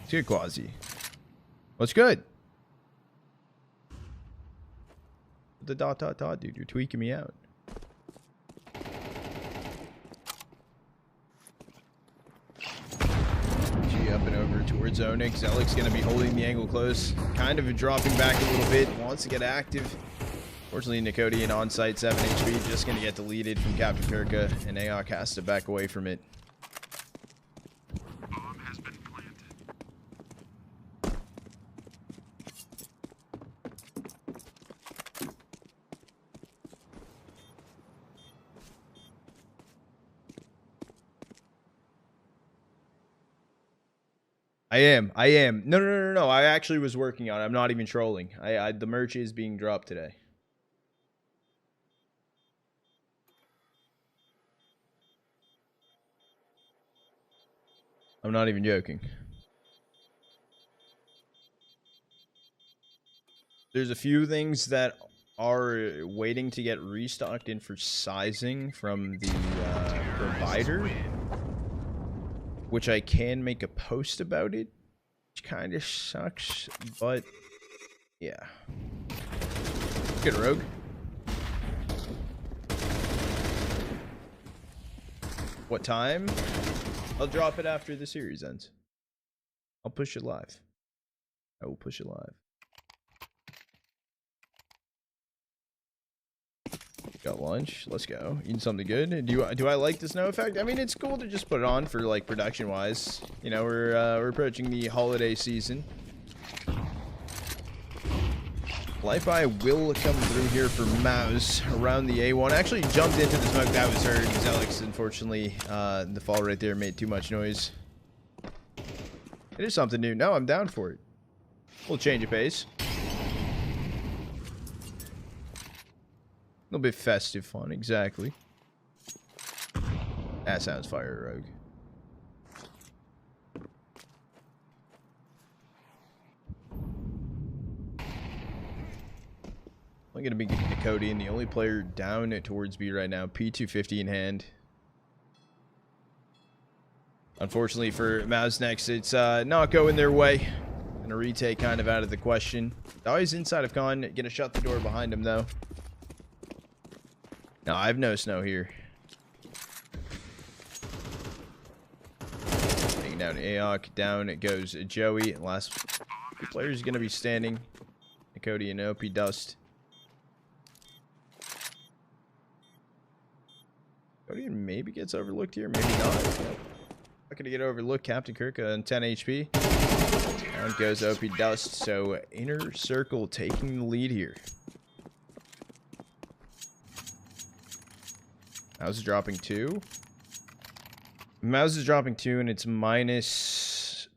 It's good, Quasi. What's good? The ... dude. You're tweaking me out. Up and over towards onic. xelex going to be holding the angle close. Kind of dropping back a little bit. Wants to get active. Fortunately, Nikodeon on site, 7 HP. Just going to get deleted from Captain Kirka. And Aok has to back away from it. Bomb has been planted. I am. No. I actually was working on it. I'm not even trolling. The merch is being dropped today. I'm not even joking. There's a few things that are waiting to get restocked in for sizing from the provider, which I can make a post about it, which kind of sucks, but yeah. Good rogue. What time? I'll drop it after the series ends. I'll push it live. I will push it live. Got lunch. Let's go. Eating something good. Do I like the snow effect? I mean, it's cool to just put it on for like production wise. You know, we're approaching the holiday season. Light Buy will come through here for MOUZ around the A1. Actually jumped into the smoke. That was heard. xelex, unfortunately, the fall right there made too much noise. It is something new. No, I'm down for it. We'll change of pace. A little bit festive fun, exactly. That sounds fire, rogue. I'm gonna be Nikodeon, the only player down towards B right now. P250 in hand. Unfortunately for MOUZ NXT, it's not going their way. And a retake kind of out of the question. Dawy's inside of con. Gonna shut the door behind him though. No, I have no snow here. Taking down Aok. Down it goes Joey. Last two players going to be standing. Nikodeon and opdust. Nikodeon maybe gets overlooked here. Maybe not. Not going to get overlooked. Captain Kirk on 10 HP. Down goes opdust. So inner circle taking the lead here. MOUZ is dropping 2. MOUZ is dropping 2, and it's minus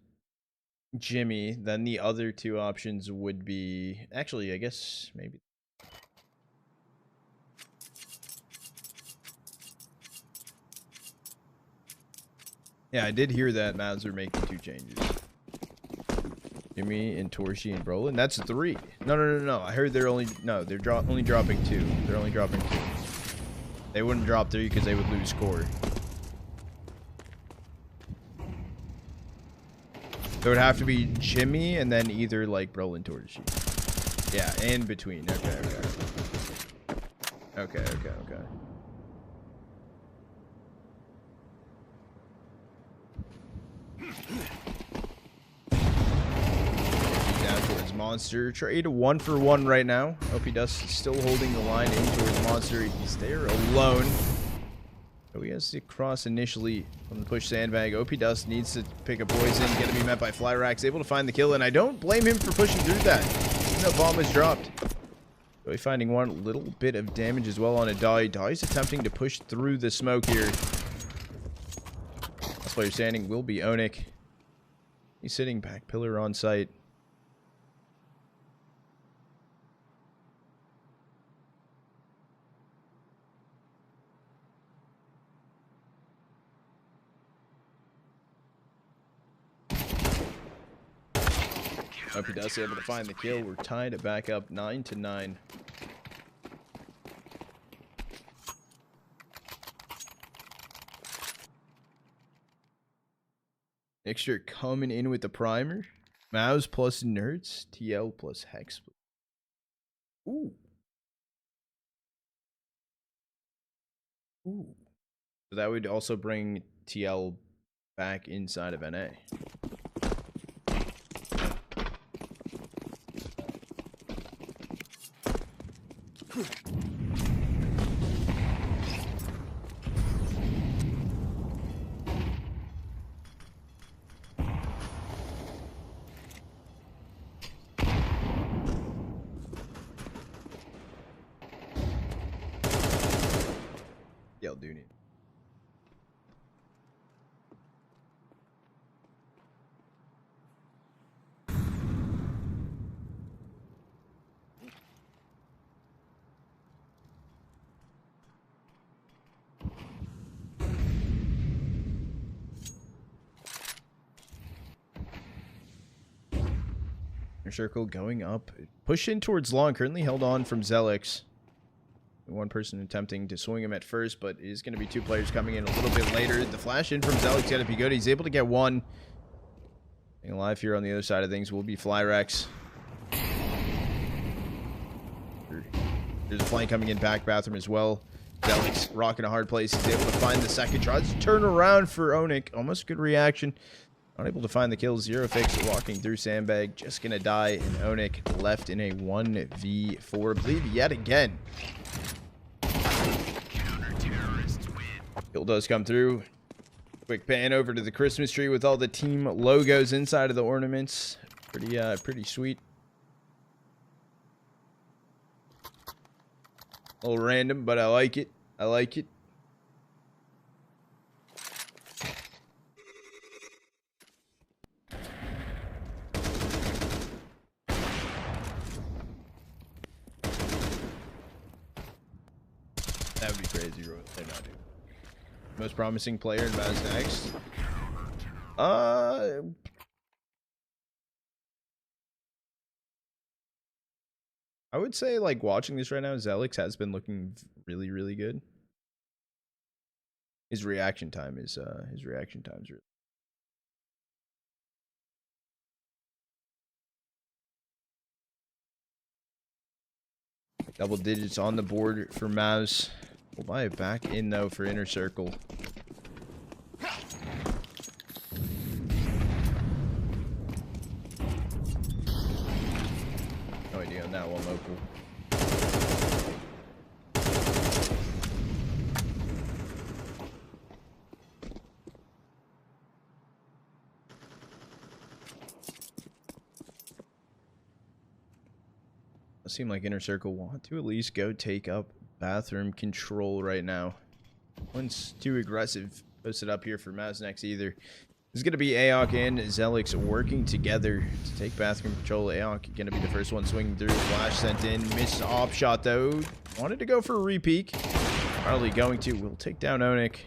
Jimmy. Then the other 2 options would be... Actually, I guess maybe... Yeah, I did hear that MOUZ are making 2 changes. Jimmy and Torshi and Brolin. That's 3. No. I heard they're only... No, they're only dropping 2. They're only dropping 2. They wouldn't drop 3 because they would lose score. So it would have to be Jimmy and then either like Brolin Torshi. Yeah, in between. Okay. Down towards Monster. Trade 1-for-1 right now. opdust is still holding the line in towards Monster. He's there alone. So he has to cross initially from the push sandbag. opdust needs to pick a poison. Going to be met by Flierax. Able to find the kill, and I don't blame him for pushing through that. Even though bomb was dropped. Dawy finding one little bit of damage as well on a Dawy. Dawy's attempting to push through the smoke here. Last player standing will be onic. He's sitting back pillar on site. opdust able to find the kill. We're tied it back up 9-9. Mixture coming in with the primer. MOUZ plus nerds. TL plus hex. Ooh. So that would also bring TL back inside of NA. Dude. Inner circle going up. Push in towards long. Currently held on from xelex. One person attempting to swing him at first, but it is going to be two players coming in a little bit later. The flash in from xelex got to be good. He's able to get one. Staying alive here on the other side of things will be Flierax. There's a flank coming in back bathroom as well. xelex rocking a hard place. He's able to find the second. Tries to turn around for onic. Almost good reaction. Not able to find the kills. zeRRoFIX walking through sandbag. Just going to die. And onic left in a 1v4. Bleed yet again. Kill does come through. Quick pan over to the Christmas tree with all the team logos inside of the ornaments. Pretty sweet. A little random, but I like it. I like it. That would be crazy, Roy. They're not doing. Most promising player in MOUZ NXT. I would say, like, watching this right now, xelex has been looking really, really good. His reaction time is really. Double digits on the board for MOUZ. We'll buy it back in though for inner circle. No idea on that one, local. It seems like inner circle want to at least go take up bathroom control right now. One's too aggressive. Posted up here for MOUZ NXT either. This is going to be Aok and xelex working together to take bathroom control. Aok going to be the first one swinging through. Flash sent in. Missed op shot though. Wanted to go for a re-peek. Probably going to. Will take down onic.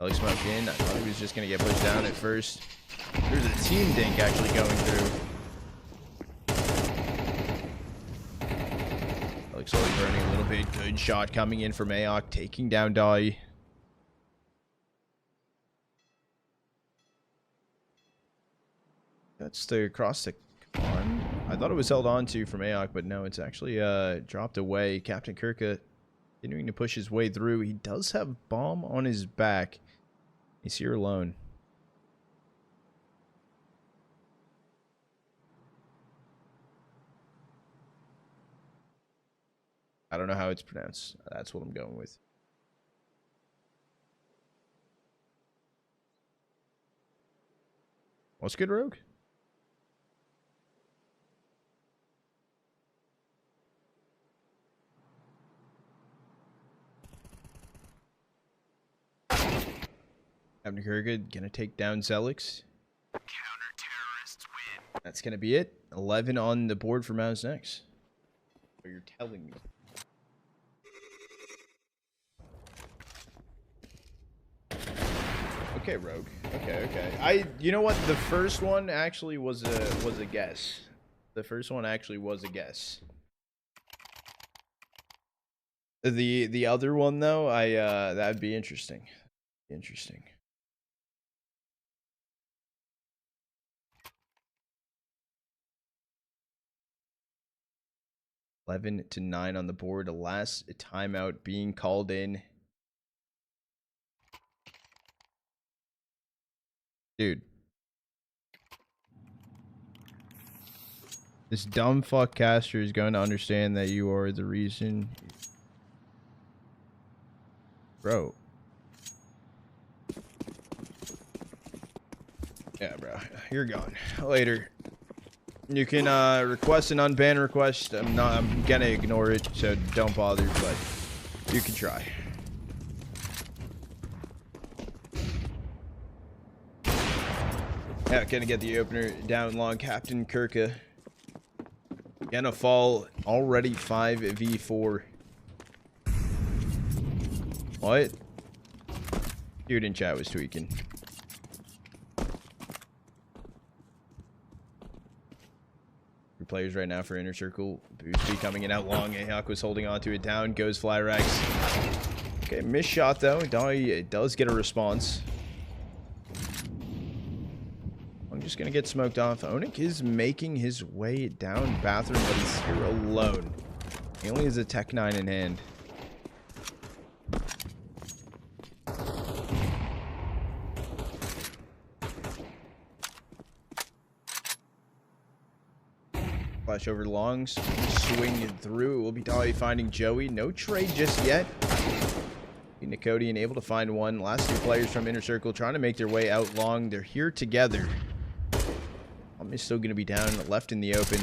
xelex smoke in. I thought he was just going to get pushed down at first. There's a team dink actually going through. Slowly burning a little bit. Good shot coming in from Aok, taking down Dawy. That's the cross to on. I thought it was held on to from Aok, but no, it's actually dropped away. Captain Kirka continuing to push his way through. He does have bomb on his back. He's here alone. I don't know how it's pronounced. That's what I'm going with. What's good, Rogue? Captain Kirka gonna take down xelex. Counter-terrorists win. That's gonna be it. 11 on the board for MOUZ NXT. What you're telling me. Okay, Rogue. Okay. You know what? The first one actually was a guess. The first one actually was a guess. The other one though, that'd be interesting. Interesting. $11 to 9 on the board. The last timeout being called in. Dude. This dumb fuck caster is going to understand that you are the reason. Bro. Yeah, bro. You're gone. Later. You can request an unban request. I'm gonna ignore it, so don't bother, but you can try. Yeah, gonna get the opener down long. Captain Kirka gonna fall already 5v4. What? Dude in chat was tweaking. players right now for Inner Circle. Boosty coming in out long. Ahok was holding on to it. Down goes Flierax. Okay, missed shot though. Dawy does get a response. I'm just gonna get smoked off. Onic is making his way down bathroom, but he's here alone. He only has a Tech 9 in hand. Flash over longs, swing through. It will be Dawy finding Joey. No trade just yet. Nikodeon able to find one. Last two players from Inner Circle trying to make their way out long. They're here together. Is still going to be down left in the open.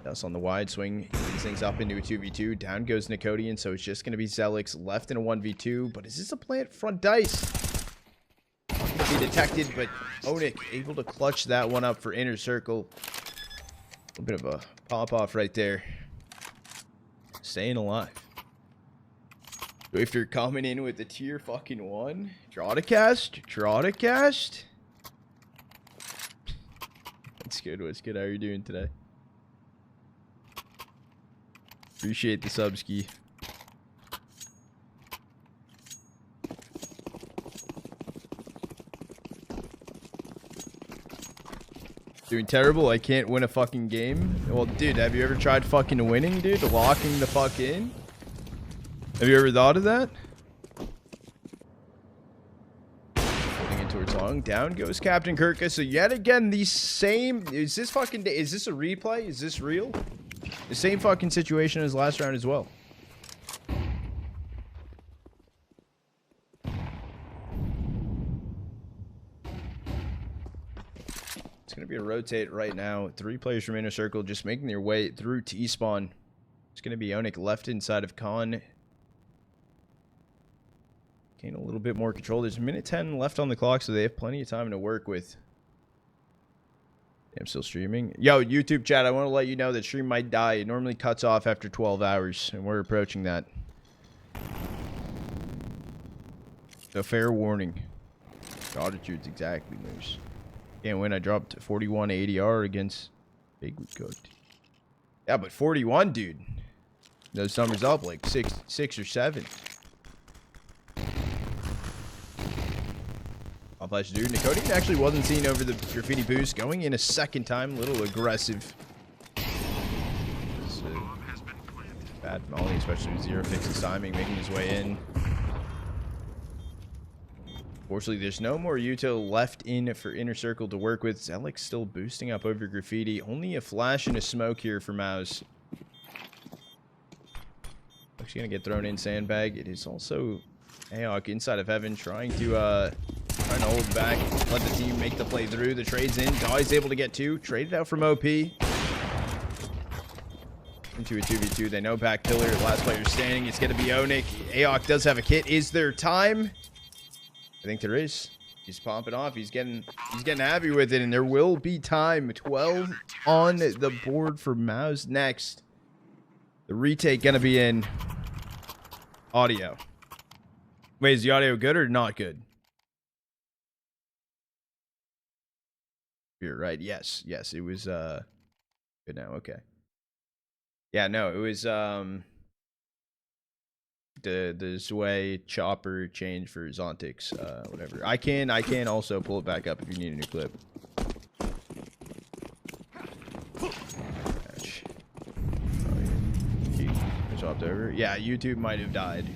That's on the wide swing. These things up into a 2v2. Down goes Nikodeon, so it's just going to be xelex left in a 1v2. But is this a plant front dice? Not going to be detected, but onic able to clutch that one up for Inner Circle. A bit of a pop-off right there. Staying alive. Swifter coming in with the tier fucking 1. Trottah. What's good? What's good? How are you doing today? Appreciate the sub ski. Doing terrible. I can't win a fucking game. Well, dude, have you ever tried fucking winning, dude? Locking the fuck in? Have you ever thought of that? Towards long. Down goes Captain Kirka. So yet again, the same. Is this a replay? Is this real? The same fucking situation as last round as well. It's gonna be a rotate right now. 3 players from Inner Circle just making their way through T-spawn. It's gonna be onic left inside of Con. Gain a little bit more control. There's a minute 10 left on the clock, so they have plenty of time to work with. I'm still streaming. Yo, YouTube chat, I want to let you know that stream might die. It normally cuts off after 12 hours, and we're approaching that. So fair warning. Attitudes exactly, Moose. Can't win. I dropped 41 ADR against Big Cooked. Yeah, but 41, dude. Those numbers up like six or 7. Flash dude. Nikodeon actually wasn't seen over the graffiti boost. Going in a second time. A little aggressive. Bad molly, especially with zeRRoFIX's timing, making his way in. Fortunately, there's no more util left in for Inner Circle to work with. xelex still boosting up over graffiti. Only a flash and a smoke here for MOUZ. Actually gonna get thrown in sandbag. It is also Ahok inside of heaven trying to hold back, let the team make the play through. The trade's in. Dawy's able to get 2. Traded out from OP. Into a 2v2. They know back pillar. Last player standing. It's going to be onic. Ahok does have a kit. Is there time? I think there is. He's popping off. He's getting happy with it, and there will be time. 12 on the board for MOUZ NXT. The retake going to be in audio. Wait, is the audio good or not good? You're right. Yes, it was good now. Okay. Yeah, no, it was the Sway chopper change for Zontix, whatever. I can also pull it back up if you need a new clip. Match. Oh, yeah. Swapped over. Yeah, YouTube might have died.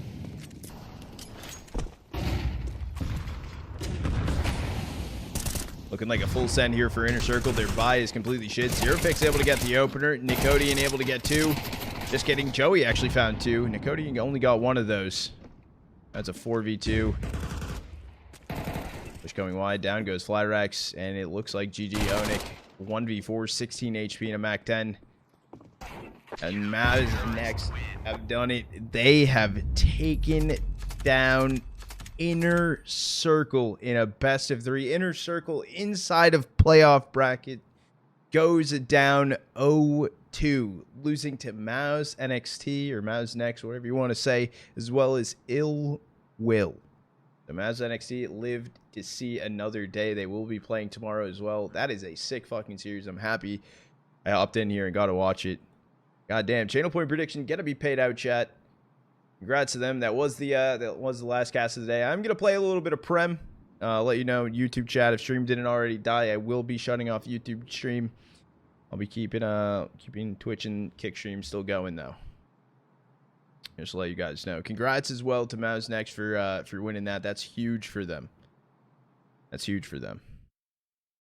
Looking like a full send here for Inner Circle. Their buy is completely shit. zeRRoFIX able to get the opener. Nikodeon able to get 2. Just kidding. Joey actually found 2. Nikodeon only got 1 of those. That's a 4v2. Push going wide. Down goes Flierax. And it looks like GG onic. 1v4, 16 HP and a Mac 10. And MOUZ NXT have done it. They have taken down Inner Circle in a best of 3. Inner Circle inside of playoff bracket goes down 0-2, losing to MOUZ NXT or MOUZ NXT, whatever you want to say, as well as Ill Will. So The MOUZ NXT lived to see another day. They will be playing tomorrow as well. That is a sick fucking series. I'm happy I hopped in here and got to watch it. Goddamn, channel point prediction gonna be paid out, chat. Congrats to them. That was the last cast of the day. I'm gonna play a little bit of Prem. Let you know, YouTube chat, if stream didn't already die, I will be shutting off YouTube stream. I'll be keeping Twitch and Kick stream still going though. Just to let you guys know. Congrats as well to MOUZ NXT for winning that. That's huge for them. That's huge for them.